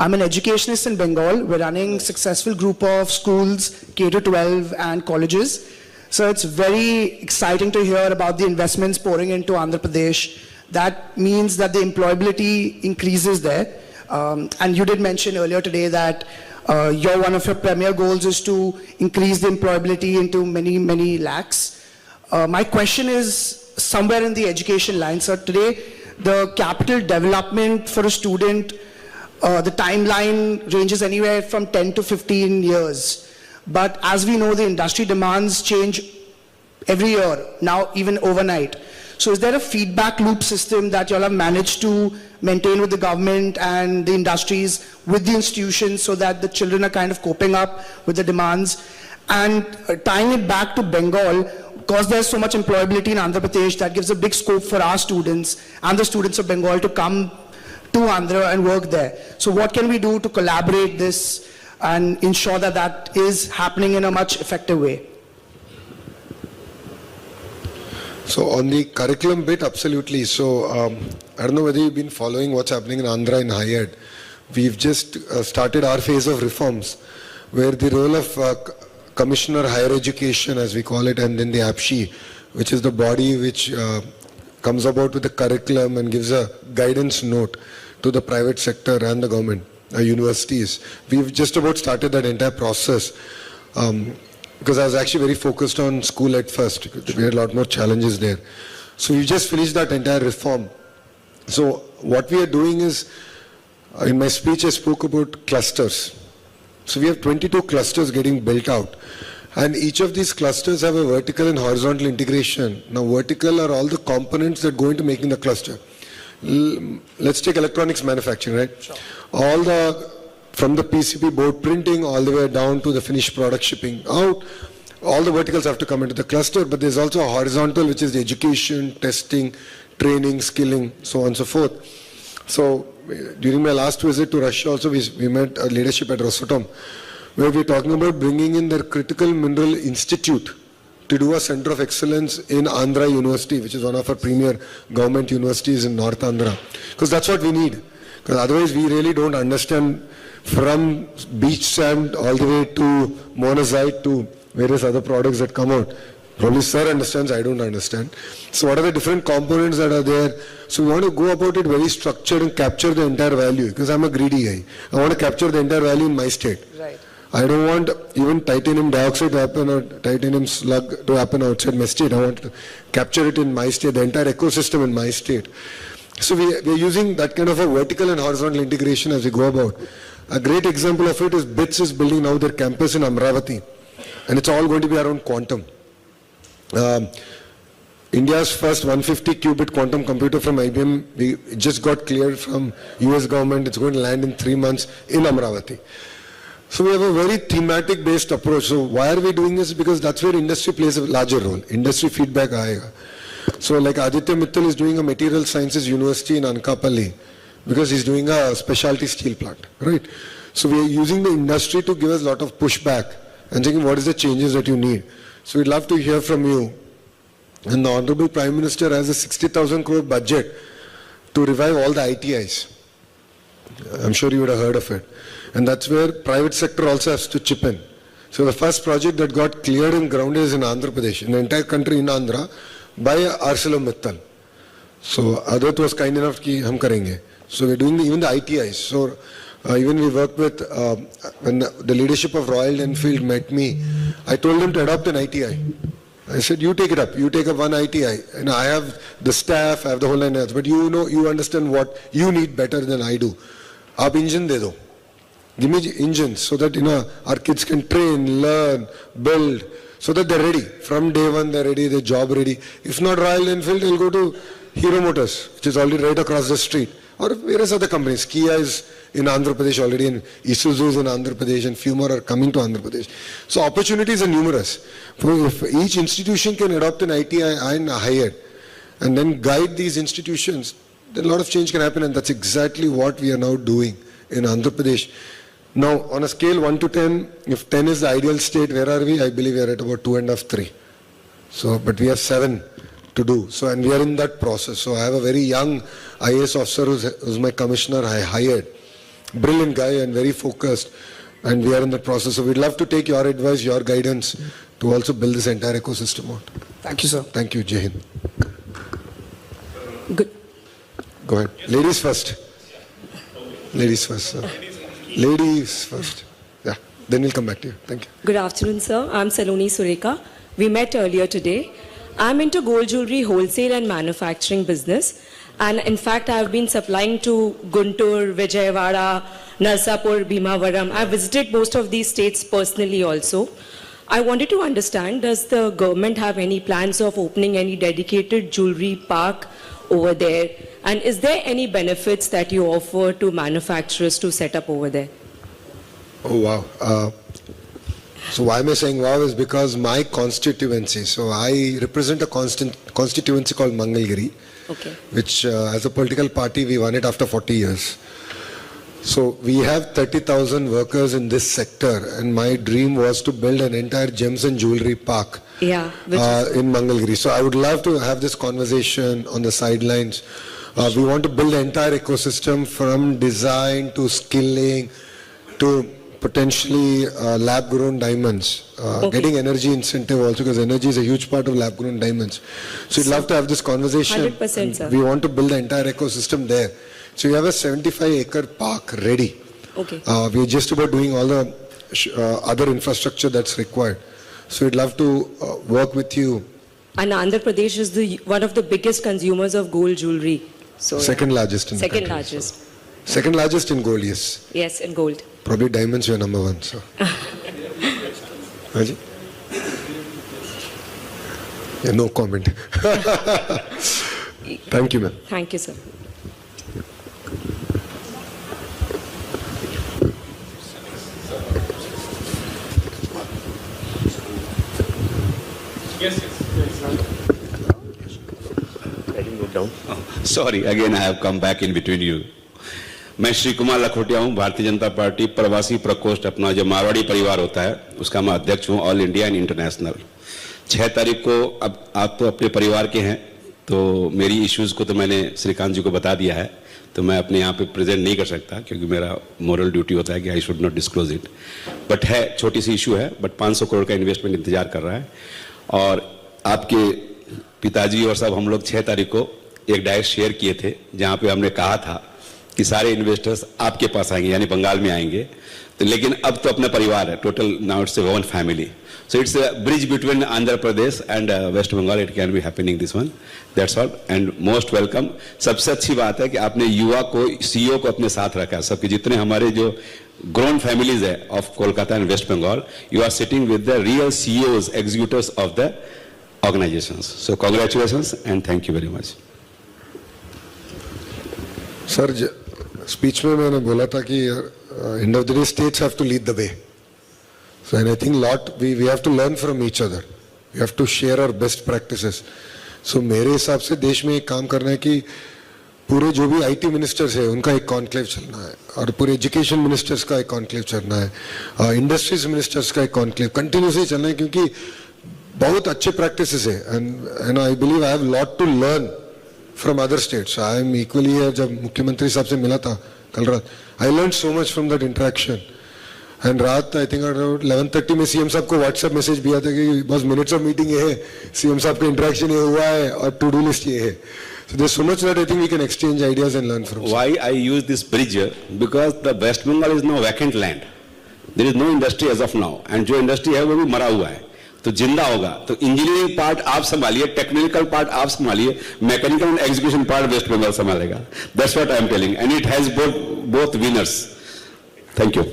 [SPEAKER 14] I'm an educationist in Bengal. We're running a successful group of schools, K-12 and colleges. So it's very exciting to hear about the investments pouring into Andhra Pradesh. That means that the employability increases there. And you did mention earlier today that one of your premier goals is to increase the employability into many, many lakhs. My question is somewhere in the education line. So today, the capital development for a student, the timeline ranges anywhere from 10 to 15 years. But as we know, the industry demands change every year, now even overnight. So is there a feedback loop system that you all have managed to maintain with the government and the industries, with the institutions, so that the children are kind of coping up with the demands? And tying it back to Bengal, because there's so much employability in Andhra Pradesh, that gives a big scope for our students and the students of Bengal to come to Andhra and work there. So what can we do to collaborate this and ensure that that is happening in a much effective way?
[SPEAKER 1] So on the curriculum bit, absolutely. So I don't know whether you've been following what's happening in Andhra in higher ed. We've just started our phase of reforms, where the role of Commissioner Higher Education, as we call it, and then the APSHI, which is the body which comes about with the curriculum and gives a guidance note to the private sector and the government, universities. We've just about started that entire process. Because I was actually very focused on school at first. We had a lot more challenges there. So we just finished that entire reform. So what we are doing is, in my speech I spoke about clusters. So we have 22 clusters getting built out. And each of these clusters have a vertical and horizontal integration. Now vertical are all the components that go into making the cluster. Let's take electronics manufacturing, right? Sure. From the PCB board printing all the way down to the finished product shipping out, all the verticals have to come into the cluster, but there's also a horizontal, which is the education, testing, training, skilling, so on and so forth. So during my last visit to Russia also, we met leadership at Rosatom, where we're talking about bringing in their Critical Mineral Institute to do a center of excellence in Andhra University, which is one of our premier government universities in North Andhra. Because that's what we need. Because otherwise we really don't understand from beach sand all the way to monazite to various other products that come out. Probably sir understands, I don't understand. So what are the different components that are there? So we want to go about it very structured and capture the entire value, because I'm a greedy guy. I want to capture the entire value in my state.
[SPEAKER 6] Right.
[SPEAKER 1] I don't want even titanium dioxide to happen or titanium slug to happen outside my state. I want to capture it in my state, the entire ecosystem in my state. So we're using that kind of a vertical and horizontal integration as we go about. A great example of it is BITS is building now their campus in Amravati, and it's all going to be around quantum. India's first 150 qubit quantum computer from IBM, it just got cleared from US government. It's going to land in 3 months in Amravati. So we have a very thematic based approach. So why are we doing this? Because that's where industry plays a larger role. Industry feedback aayega. So like Aditya Mittal is doing a material sciences university in Anakapalli because he's doing a specialty steel plant, right? So we are using the industry to give us a lot of pushback and saying what is the changes that you need. So we'd love to hear from you. And the Honorable Prime Minister has a 60,000 crore budget to revive all the ITIs. I'm sure you would have heard of it. And that's where private sector also has to chip in. So the first project that got cleared and grounded is in Andhra Pradesh, in the entire country in Andhra, by ArcelorMittal. So Adat was kind enough ki hum karenge. So we're doing even the ITIs. So even we worked with, when the leadership of Royal Enfield met me, I told them to adopt an ITI. I said, you take it up. You take up one ITI. And I have the staff, I have the whole line else. But you know, you understand what you need better than I do. Aap engine de do. Give me engines so that, our kids can train, learn, build, so that they're ready. From day one, they're ready, they're job ready. If not Royal Enfield, they'll go to Hero Motors, which is already right across the street. Or various other companies. Kia is in Andhra Pradesh already, and Isuzu is in Andhra Pradesh, and few more are coming to Andhra Pradesh. So opportunities are numerous. If each institution can adopt an ITI and hire, and then guide these institutions, then a lot of change can happen, and that's exactly what we are now doing in Andhra Pradesh. Now, on a scale 1 to 10, if 10 is the ideal state, where are we? I believe we are at about 2.5, 3. So, but we have 7 to do. So, and we are in that process. So, I have a very young IAS officer who's my commissioner I hired. Brilliant guy and very focused. And we are in the process. So, we'd love to take your advice, your guidance to also build this entire ecosystem out.
[SPEAKER 14] Thank you, sir.
[SPEAKER 1] Thank you, Jai Hind.
[SPEAKER 6] Good.
[SPEAKER 1] Go ahead. Ladies first. Ladies first, sir. Ladies first. Yeah, then we'll come back to you. Thank you.
[SPEAKER 15] Good afternoon, sir. I'm Saloni Sureka. We met earlier today. I'm into gold jewelry wholesale and manufacturing business. And in fact, I've been supplying to Guntur, Vijayawada, Narsapur, Bhimavaram. I've visited most of these states personally also. I wanted to understand, does the government have any plans of opening any dedicated jewelry park over there? And is there any benefits that you offer to manufacturers to set up over there?
[SPEAKER 1] Oh, wow. So why am I saying wow is because my constituency, so I represent a constituency called Mangalgiri,
[SPEAKER 15] okay,
[SPEAKER 1] which as a political party, we won it after 40 years. So we have 30,000 workers in this sector, and my dream was to build an entire gems and jewelry park
[SPEAKER 15] in
[SPEAKER 1] Mangalgiri. So I would love to have this conversation on the sidelines. We want to build the entire ecosystem from design to skilling to potentially lab-grown diamonds. Getting energy incentive also, because energy is a huge part of lab-grown diamonds. So we'd love to have this conversation.
[SPEAKER 15] 100%, sir.
[SPEAKER 1] We want to build the entire ecosystem there. So you have a 75-acre park ready.
[SPEAKER 15] Okay.
[SPEAKER 1] We're just about doing all the other infrastructure that's required. So we'd love to work with you.
[SPEAKER 15] And Andhra Pradesh is one of the biggest consumers of gold jewelry. So
[SPEAKER 1] second largest in the country.
[SPEAKER 15] Second largest.
[SPEAKER 1] Second largest in gold, yes.
[SPEAKER 15] Yes, in gold.
[SPEAKER 1] Probably diamonds you're number 1. So. Raji? Yeah, no comment. Thank you, ma'am.
[SPEAKER 15] Thank you, sir.
[SPEAKER 5] Letting go down.
[SPEAKER 16] Sorry, again I have come back in between you. मैं श्री कुमार लखोटिया हूं, Bharatiya Janata party प्रवासी प्रकोष्ठ, अपना जो मारवाड़ी परिवार होता है उसका मैं अध्यक्ष हूं, ऑल इंडिया एंड इंटरनेशनल। 6 तारीख को, अब आप तो अपने परिवार के हैं, तो मेरी इश्यूज को तो मैंने श्रीकांत जी को बता दिया है, तो मैं अपने यहाँ पे प्रेजेंट नहीं कर सकता क्योंकि मेरा मोरल ड्यूटी होता है कि I should not disclose it. But है, छोटी सी इशू है, बट 500 करोड़ का इन्वेस्टमेंट इंतजार कर रहा है। और आपके पिताजी और सब हम लोग 6 तारीख को एक डायरेक्ट शेयर किए थे जहाँ पे हमने कहा था कि सारे इन्वेस्टर्स आपके पास आएंगे, यानी बंगाल में आएंगे। तो लेकिन अब तो अपना परिवार है, total now it's one family, so it's a bridge between Andhra Pradesh and West Bengal. It can be happening this one, that's all and most welcome. सबसे अच्छी बात है कि आपने युवा को, सीईओ को अपने साथ रखा। सबके जितने हमारे जो ग्रोन फैमिलीज है of Kolkata and West Bengal, you are sitting with the real CEOs, executives of the organisations. So congratulations and thank you very much.
[SPEAKER 1] Sir, speech में मैंने बोला था कि end of the day states have to lead the way. So and I think we have to learn from each other. We have to share our best practices. So मेरे हिसाब से देश में एक काम करना है कि पूरे जो भी IT मिनिस्टर्स है उनका एक कॉन्क्लेव चलना है, और पूरे एजुकेशन मिनिस्टर्स का एक कॉन्क्लेव चलना है, इंडस्ट्रीज मिनिस्टर्स का एक कॉन्क्लेव कंटिन्यूसली चलना है, क्योंकि बहुत अच्छे प्रैक्टिसेस है and I believe I have lot to learn from other states. I am equally, जब मुख्यमंत्री साहब से मिला था कल रात, I learn so much from that interaction. And रात आई थिंक अराउंड 11:30 में सीएम साहब को व्हाट्सएप मैसेज भी आता कि बस मिनट्स ऑफ मीटिंग ये है, सीएम साहब का इंटरेक्शन ये हुआ है और टू डू लिस्ट ये है। So there's so much that I think we can exchange ideas and learn from.
[SPEAKER 16] Why I use this bridge? Because the West Bengal is now vacant land. There is no industry as of now, and जो industry है वो भी मरा हुआ है, तो जिंदा होगा। तो इंजीनियरिंग पार्ट आप संभालिए, टेक्निकल पार्ट आप संभालिए, mechanical and execution part West Bengal संभालेगा। That's what I am telling, and it has both winners. Thank you.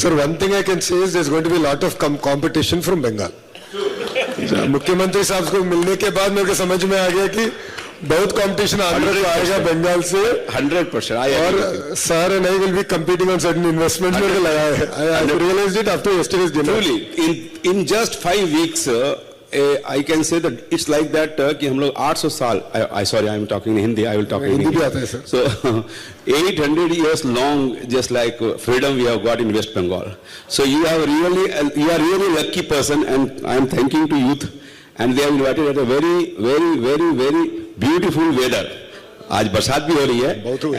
[SPEAKER 1] Sir, one thing I can say is there's going to be a lot of competition from Bengal. मुख्यमंत्री साहब को मिलने के बाद मेरे को समझ में आ गया कि बहुत कंपटीशन आंध्र को आएगा बंगाल से
[SPEAKER 16] 100%.
[SPEAKER 1] और sir and I will be competing on certain investments मेरे को लगा है. I realised it after yesterday's dinner.
[SPEAKER 16] Truly, in just 5 weeks, I can say that it's like that कि हम लोग 800 साल, sorry, I'm talking in Hindi, I will talk in
[SPEAKER 1] Hindi भी
[SPEAKER 16] English.
[SPEAKER 1] आता है sir.
[SPEAKER 16] So 800 years long, just like freedom we have got in West Bengal. So you are really lucky person, and I am thanking to youth, and they have invited at a very, very, very, very beautiful weather. आज बरसात भी हो रही है
[SPEAKER 1] बहुत हुए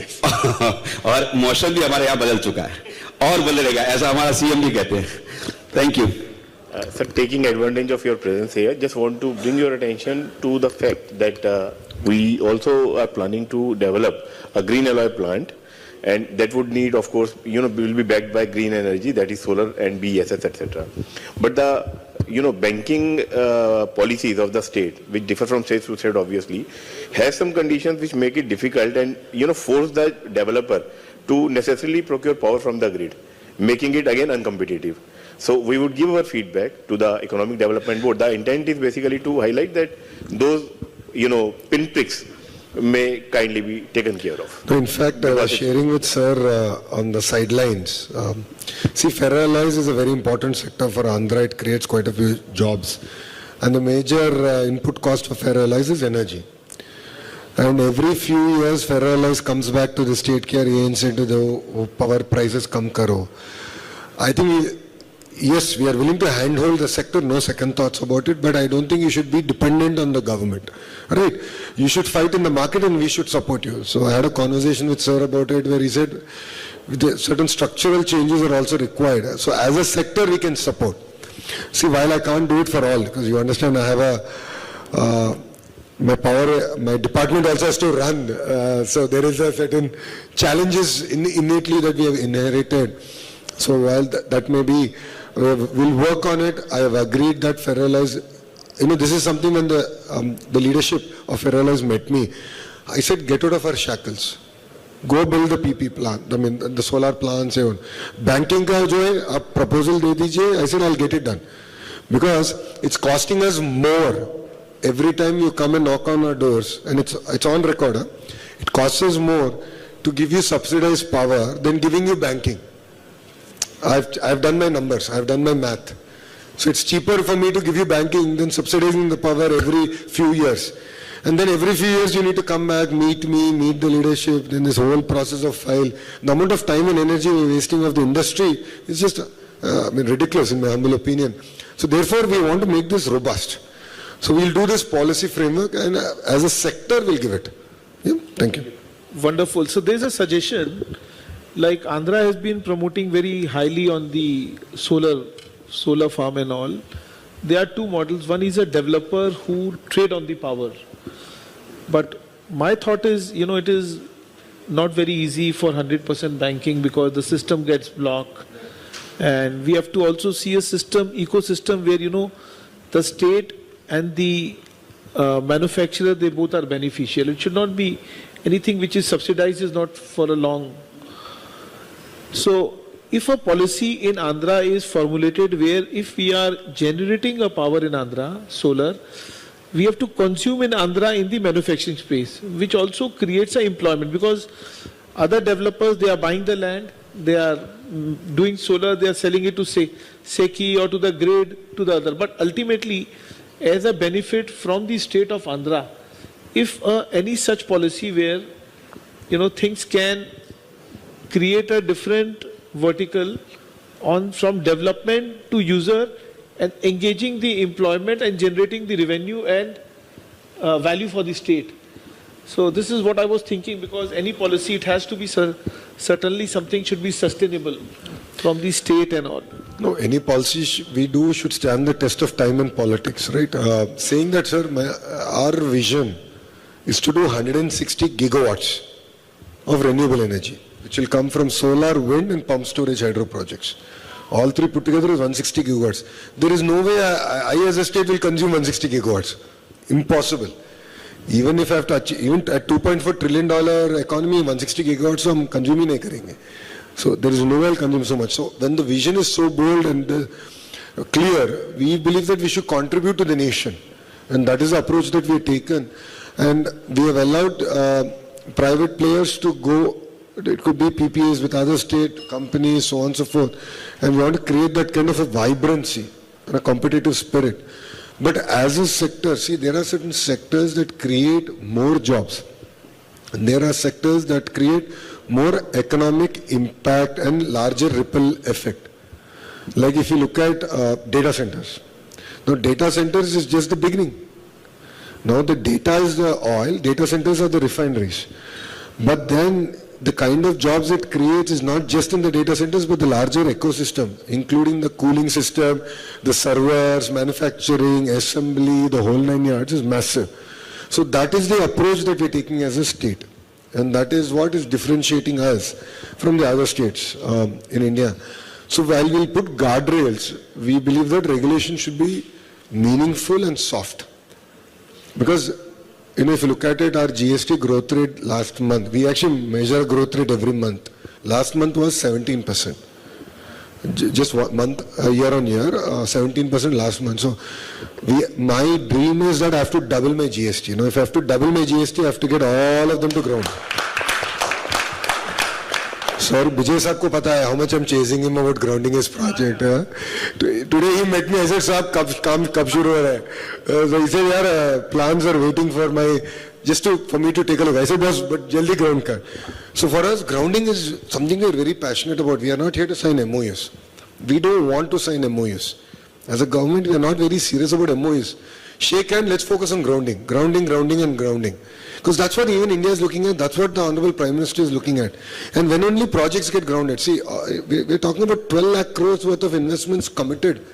[SPEAKER 16] और मौसम भी हमारे यहाँ बदल चुका है और बदलेगा, ऐसा हमारा सीएम भी कहते हैं. Thank you.
[SPEAKER 5] Sir, taking advantage of your presence here, just want to bring your attention to the fact that we also are planning to develop a green alloy plant, and that would need, of course, will be backed by green energy, that is solar and BESS, etc. But the banking policies of the state, which differ from state to state, obviously, has some conditions which make it difficult and force the developer to necessarily procure power from the grid, making it again uncompetitive. So we would give our feedback to the Economic Development Board. The intent is basically to highlight that those, pinpricks may kindly be taken care of.
[SPEAKER 1] No, in fact, I was sharing with sir on the sidelines. See, ferroalloys is a very important sector for Andhra. It creates quite a few jobs. And the major input cost for ferroalloys is energy. And every few years, ferroalloys comes back to the state care incentive, the power prices come karo. I think, yes, we are willing to handhold the sector, no second thoughts about it, but I don't think you should be dependent on the government. Right? You should fight in the market and we should support you. So I had a conversation with sir about it where he said certain structural changes are also required. So as a sector, we can support. See, while I can't do it for all, because you understand I have my department also has to run. So there is a certain challenges innately that we have inherited. So while that may be, we'll work on it. I have agreed that ferroalloys, this is something when the leadership of ferroalloys met me. I said, get out of our shackles. Go build the PP plant, I mean the solar plants. Banking ka jo hai, aap proposal de dijiye. I said, I'll get it done. Because it's costing us more. Every time you come and knock on our doors, and it's on record, it costs us more to give you subsidized power than giving you banking. I've done my numbers, I've done my math. So it's cheaper for me to give you banking than subsidizing the power every few years. And then every few years you need to come back, meet me, meet the leadership, then this whole process of file. The amount of time and energy we're wasting of the industry is just ridiculous in my humble opinion. So therefore we want to make this robust. So we'll do this policy framework and as a sector we'll give it. Yeah, thank you.
[SPEAKER 4] Wonderful. So there's a suggestion, like Andhra has been promoting very highly on the solar farm and all. There are two models. One is a developer who trade on the power. But my thought is, it is not very easy for 100% banking because the system gets blocked. And we have to also see a ecosystem where, the state and the manufacturer, they both are beneficial. It should not be anything which is subsidized is not for a long. So if a policy in Andhra is formulated where if we are generating a power in Andhra, solar, we have to consume in Andhra in the manufacturing space, which also creates an employment because other developers, they are buying the land, they are doing solar, they are selling it to SECI or to the grid, to the other. But ultimately, as a benefit from the state of Andhra, if any such policy where, things can create a different vertical from development to user and engaging the employment and generating the revenue and value for the state. So this is what I was thinking because any policy, it has to be certainly something should be sustainable from the state and all.
[SPEAKER 1] No, any policy we do should stand the test of time and politics, right? Saying that, sir, our vision is to do 160 gigawatts of renewable energy, which will come from solar, wind and pump storage hydro projects. All three put together is 160 gigawatts. There is no way I as a state will consume 160 gigawatts. Impossible. Even if I have to achieve, even at $2.4 trillion economy, 160 gigawatts हम consume ही नहीं करेंगे. So there is no way I'll consume so much. So when the vision is so bold and clear, we believe that we should contribute to the nation. And that is the approach that we have taken. And we have allowed private players to go, it could be PPAs with other state companies, so on and so forth. And we want to create that kind of a vibrancy and a competitive spirit. But as a sector, see, there are certain sectors that create more jobs. And there are sectors that create more economic impact and larger ripple effect. Like if you look at data centers. Now data centers is just the beginning. Now the data is the oil, data centers are the refineries. But then the kind of jobs it creates is not just in the data centers but the larger ecosystem, including the cooling system, the servers, manufacturing, assembly, the whole 9 yards is massive. So that is the approach that we're taking as a state. And that is what is differentiating us from the other states in India. So while we'll put guardrails, we believe that regulation should be meaningful and soft. Because if you look at it, our GST growth rate last month, we actually measure growth rate every month. Last month was 17%. Just 1 month, year on year, 17% last month. So my dream is that I have to double my GST. If I have to double my GST, I have to get all of them to ground. Sir, Vijay Saab ko pata hai how much I'm chasing him about grounding his project. Today he met me, I said, Saab, kab shuru ho raha hai? So he said, yaar, plans are waiting for for me to take a look. I said, boss, but jaldi ground kar. So for us, grounding is something we're very passionate about. We are not here to sign MOUs. We don't want to sign MOUs. As a government, we are not very serious about MOUs. Shake hand, let's focus on grounding. Grounding and grounding. Because that's what even India is looking at, that's what the Honorable Prime Minister is looking at. And when only projects get grounded, see, we're talking about 12 lakh crores worth of investments committed,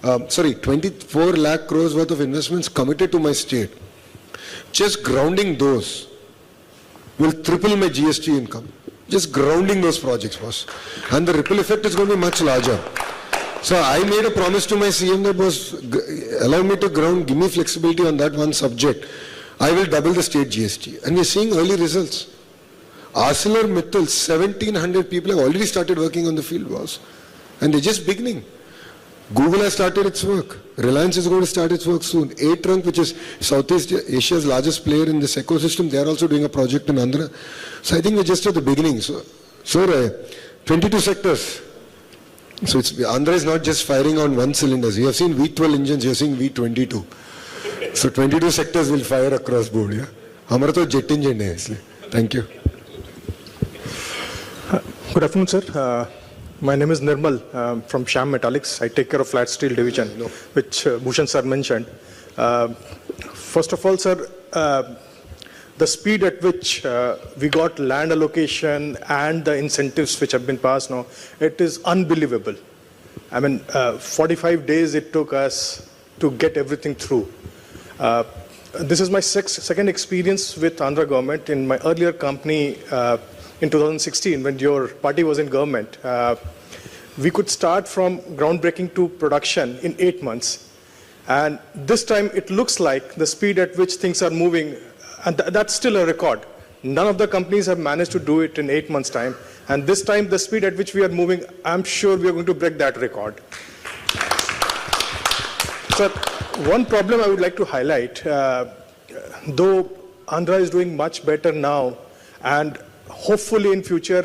[SPEAKER 1] 24 lakh crores worth of investments committed to my state. Just grounding those will triple my GST income. Just grounding those projects, boss. And the ripple effect is going to be much larger. So I made a promise to my CM that was, allow me to ground, give me flexibility on that one subject. I will double the state GST. And we're seeing early results. ArcelorMittal, 1,700 people have already started working on the field, boss. And they're just beginning. Google has started its work. Reliance is going to start its work soon. A-Trunk, which is Southeast Asia's largest player in this ecosystem, they are also doing a project in Andhra. So I think we're just at the beginning. So 22 sectors. So Andhra is not just firing on one cylinder. You have seen V12 engines, you have seen V22. So 22 sectors will fire across board, yeah? हमारा तो jet engine है इसलिए. Thank you.
[SPEAKER 17] Good afternoon, sir. My name is Nirmal from Sham Metallics. I take care of flat steel division, which Bhushan sir mentioned. First of all, sir, the speed at which we got land allocation and the incentives which have been passed now, it is unbelievable. I mean, 45 days it took us to get everything through. This is my second experience with Andhra government. In my earlier company in 2016, when your party was in government, we could start from groundbreaking to production in 8 months. And this time it looks like the speed at which things are moving, and that's still a record. None of the companies have managed to do it in 8 months' time. And this time, the speed at which we are moving, I'm sure we are going to break that record. Sir, one problem I would like to highlight, though Andhra is doing much better now, and hopefully in future,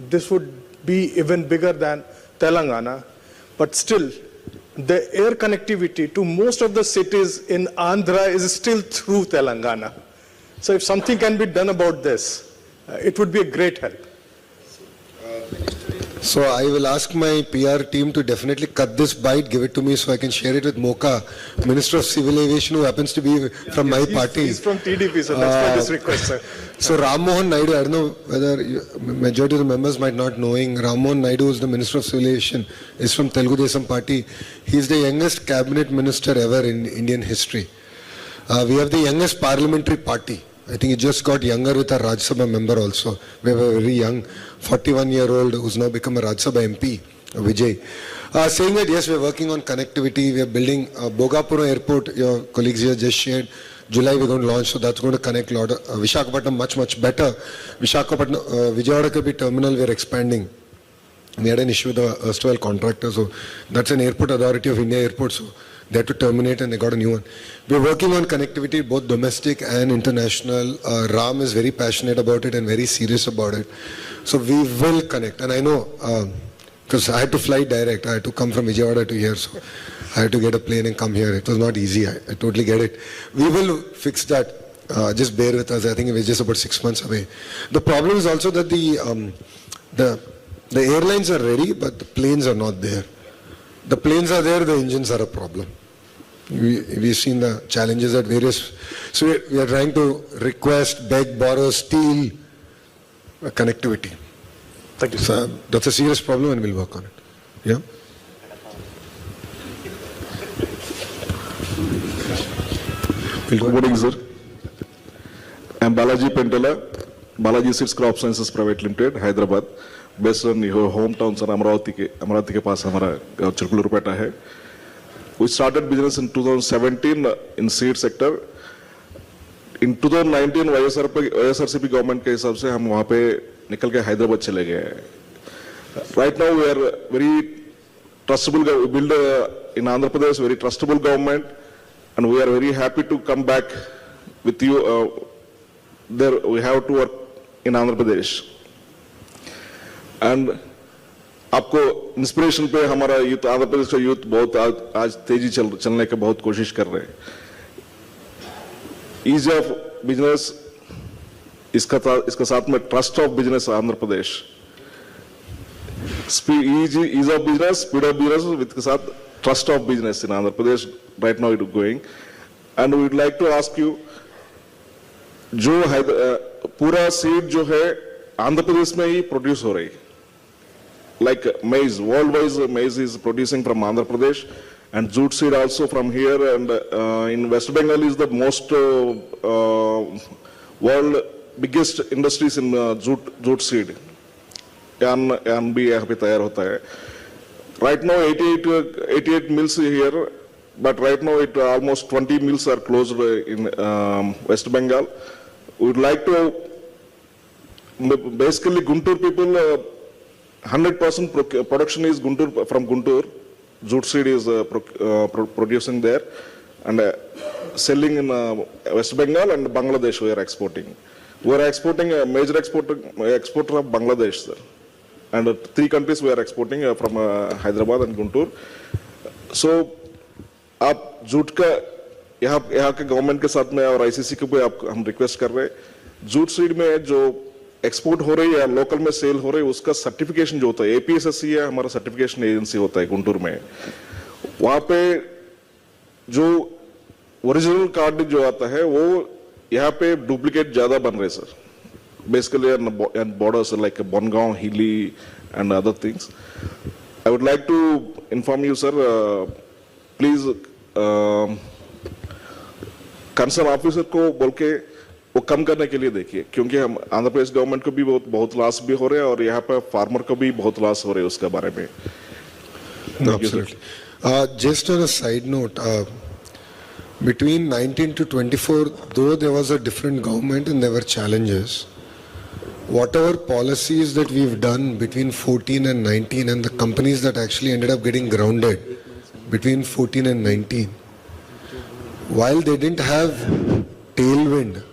[SPEAKER 17] this would be even bigger than Telangana, but still, the air connectivity to most of the cities in Andhra is still through Telangana. So if something can be done about this, it would be a great help.
[SPEAKER 1] So I will ask my PR team to definitely cut this bite, give it to me so I can share it with Mocha, Minister of Civil Aviation, who happens to be from my party.
[SPEAKER 17] He's from TDP, so that's why this request, sir.
[SPEAKER 1] So Ram Mohan Naidu, I don't know whether majority of the members might not knowing, Ram Mohan Naidu is the Minister of Civil Aviation, is from Telugu Desam party. He is the youngest cabinet minister ever in Indian history. We have the youngest parliamentary party. I think it just got younger with a Rajya Sabha member also. We have a very young 41-year-old who's now become a Rajya Sabha MP, Vijay. Saying that, yes, we're working on connectivity. We are building Bogapura Airport, your colleagues here just shared. July we're going to launch, so that's going to connect a lot of Visakhapatnam much better. Visakhapatnam, Vijayawada Kapi terminal we're expanding. We had an issue with the erstwhile contractor, so that's an airport authority of India airport, so they had to terminate and they got a new one. We're working on connectivity, both domestic and international. Ram is very passionate about it and very serious about it. So we will connect. And I know, because I had to fly direct, I had to come from Vijayawada to here, so I had to get a plane and come here. It was not easy, I totally get it. We will fix that. Just bear with us. I think it was just about 6 months away. The problem is also that the airlines are ready, but the planes are not there. The planes are there, the engines are a problem. We've seen the challenges at various... So we are trying to request, beg, borrow, steal connectivity.
[SPEAKER 17] Thank you,
[SPEAKER 1] sir. So that's a serious problem and we'll work on it. Yeah?
[SPEAKER 18] Good morning, sir. I'm Balaji Pentala, Balaji Seeds Crop Sciences Private Limited, Hyderabad. Based on your hometown, sir, Amravati ke paas hamara Chirkulurpeta hai. We started business in 2017 in seed sector. In 2019, YSRCP government के हिसाब से हम वहाँ पे निकल के हैदराबाद चले गए. Right now we are very trustable. We build in Andhra Pradesh very trustable government, and we are very happy to come back with you. There we have to work in Andhra Pradesh. And आपको inspiration पे हमारा youth Andhra Pradesh का youth बहुत आज तेजी चलने की बहुत कोशिश कर रहे हैं. ईज ऑफ बिजनेस इसका साथ में trust of business Andhra Pradesh. Ease of business, speed of business with के साथ trust of business in Andhra Pradesh right now it going. And we would like to ask you, जो पूरा सीड जो है आंध्र प्रदेश में ही प्रोड्यूस हो रही, like maize, worldwide maize is producing from Andhra Pradesh, and jute seed also from here, and in West Bengal is the most world biggest industries in jute seed. Yarn भी यहाँ पे तैयार होता है. Right now 88 mills here, but right now almost 20 mills are closed in West Bengal. We would like to basically Guntur people. 100% production is Guntur, from Guntur. Jute seed is producing there and selling in West Bengal and Bangladesh. We are exporting. We are exporting a major exporter of Bangladesh, sir. And 3 countries we are exporting from Hyderabad and Guntur. So, आप jute का यहाँ के government के साथ में और ICC को भी हम रिक्वेस्ट कर रहे हैं, जूट सीड में जो एक्सपोर्ट हो रही है या लोकल में सेल हो रही है उसका सर्टिफिकेशन जो होता है, एपीएसएससी है हमारा सर्टिफिकेशन एजेंसी होता है गुंटूर में, वहां पे जो ओरिजिनल कार्ड जो आता है वो यहाँ पे डुप्लीकेट ज्यादा बन रहे sir, basically and borders like Bangaon, Hili and other things. I would like to inform you sir, please concern officer को बोल के वो कम करने के लिए देखिए, क्योंकि हम आंध्र प्रदेश गवर्नमेंट को भी बहुत लॉस भी हो रहे हैं और यहाँ पे फार्मर को भी बहुत लॉस हो रहे हैं उसके बारे में.
[SPEAKER 1] Absolutely. Just on a side note, between 19 to 24, though there was a different government and there were challenges, whatever policies that we've done between 14 and 19 and the companies that actually ended up getting grounded between 14 and 19, while they didn't have tailwind,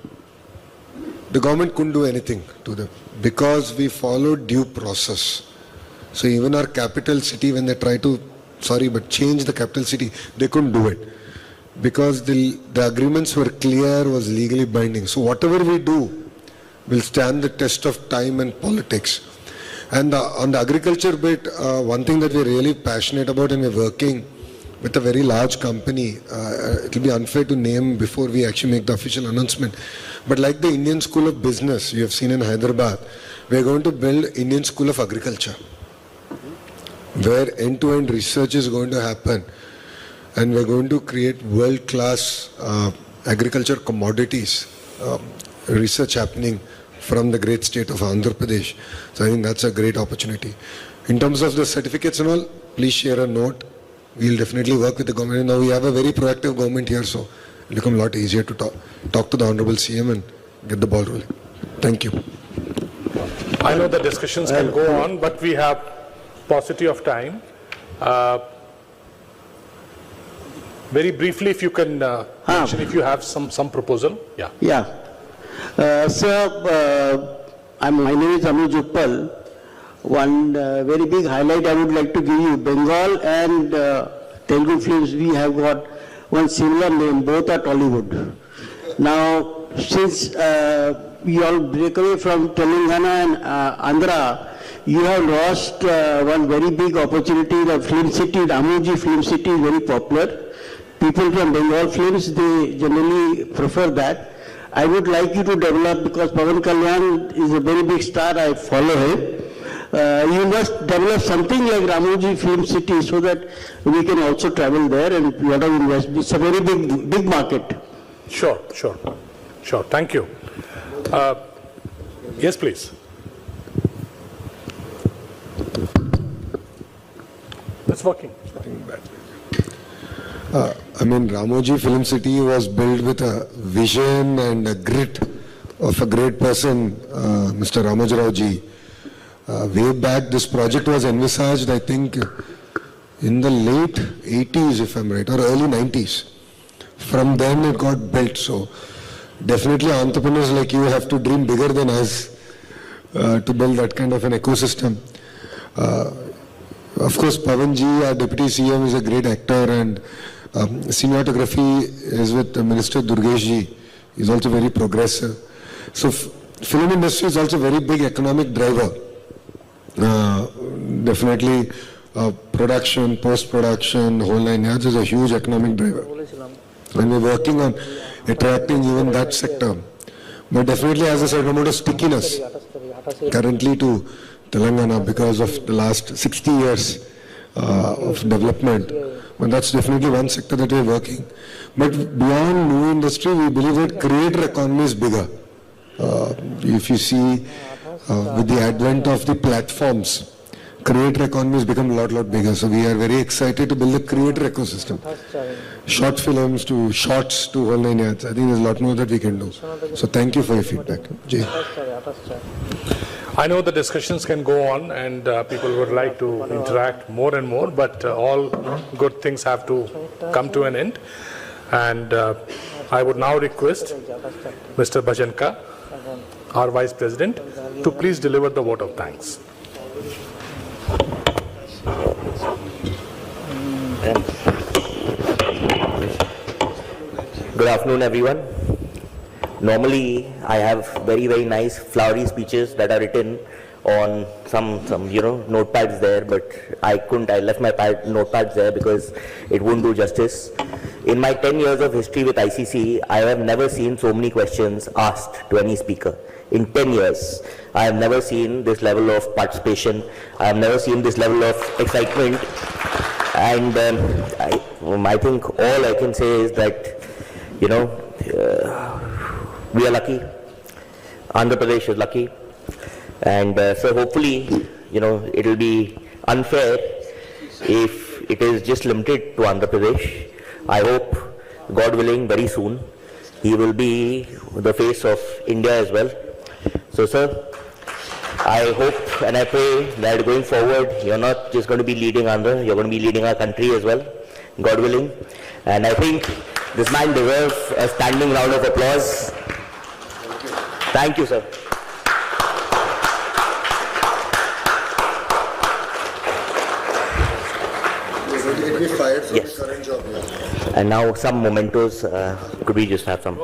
[SPEAKER 1] the government couldn't do anything to them because we followed due process. So even our capital city, when they tried to, change the capital city, they couldn't do it because the agreements were clear, was legally binding. So whatever we do will stand the test of time and politics. And on the agriculture bit, one thing that we're really passionate about, and we're working with a very large company, it will be unfair to name before we actually make the official announcement. But like the Indian School of Business you have seen in Hyderabad, we're going to build Indian School of Agriculture, where end-to-end research is going to happen, and we're going to create world-class agriculture commodities research happening from the great state of Andhra Pradesh. So I think that's a great opportunity. In terms of the certificates and all, please share a note. We'll definitely work with the government. Now we have a very proactive government here, so it'll become a lot easier to talk to the Honorable CM and get the ball rolling. Thank you.
[SPEAKER 2] I know the discussions can go on, but we have paucity of time. Very briefly, if you can mention if you have some proposal. Yeah.
[SPEAKER 19] Yeah. Sir, my name is Anuj Uppal. One very big highlight I would like to give you, Bengal and Telugu films, we have got one similar name, both are Tollywood. Now, since we all break away from Telangana and Andhra, you have lost one very big opportunity. The film city, Ramoji Film City is very popular. People from Bengal films, they generally prefer that. I would like you to develop, because Pawan Kalyan is a very big star, I follow him. You must develop something like Ramoji Film City so that we can also travel there and lot of invest. It's a very big market.
[SPEAKER 2] Sure. Thank you. Yes, please. It's working.
[SPEAKER 1] Ramoji Film City was built with a vision and a grit of a great person, Mr. Ramajrao ji. Way back, this project was envisaged, I think, in the late 80s, if I'm right, or early 90s. From then it got built. So definitely entrepreneurs like you have to dream bigger than us to build that kind of an ecosystem. Of course, Pawan ji, our Deputy CM, is a great actor, and cinematography is with Minister Durgesh ji. He's also very progressive. So film industry is also a very big economic driver. Definitely production, post-production, whole nine yards is a huge economic driver. And we're working on attracting even that sector. But definitely has a certain amount of stickiness currently to Telangana because of the last 60 years of development. But that's definitely one sector that we're working. But beyond new industry, we believe that creator economy is bigger. If you see with the advent of the platforms, creator economy has become a lot bigger. So we are very excited to build a creator ecosystem. Short films to shorts to whole nine yards. I think there's a lot more that we can do. So thank you for your feedback. Jay.
[SPEAKER 2] I know the discussions can go on and people would like to interact more and more, but all good things have to come to an end. And I would now request Mr. Bhajanka, our Vice President, to please deliver the vote of thanks.
[SPEAKER 3] Good afternoon, everyone. Normally, I have very nice flowery speeches that are written on some notepads there, but I couldn't. I left my notepads there because it wouldn't do justice. In my 10 years of history with ICC, I have never seen so many questions asked to any speaker. In 10 years, I have never seen this level of participation. I have never seen this level of excitement. And I think all I can say is that, we are lucky. Andhra Pradesh is lucky. And so hopefully, it will be unfair if it is just limited to Andhra Pradesh. I hope, God willing, very soon, he will be the face of India as well. So, sir, I hope and I pray that going forward, you're not just going to be leading Andhra, you're going to be leading our country as well, God willing. And I think this man deserves a standing round of applause. Thank you, sir. Yes. And now some mementos. Could we just have some?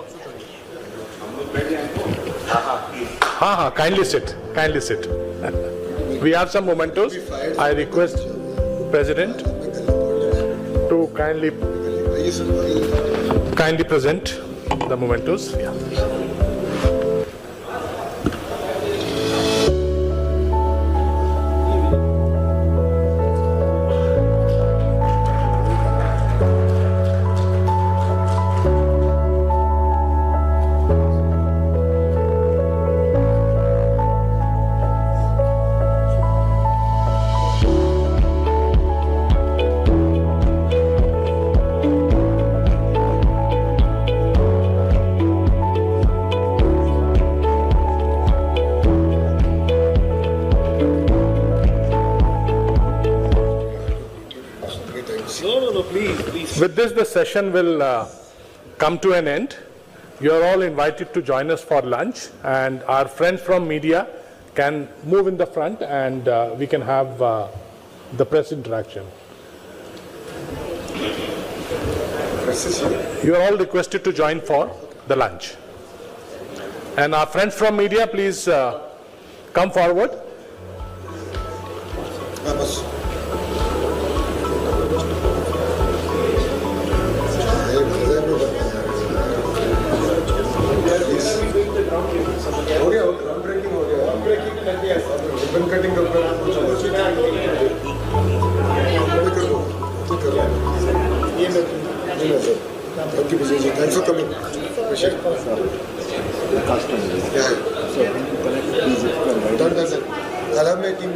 [SPEAKER 2] Kindly sit. Kindly sit. We have some mementos. I request President to kindly present the mementos. Yeah. With this, the session will come to an end. You are all invited to join us for lunch, and our friends from media can move in the front, and we can have the press interaction. You are all requested to join for the lunch. And our friends from media, please come forward.
[SPEAKER 1] Thanks for coming. I'll have my team.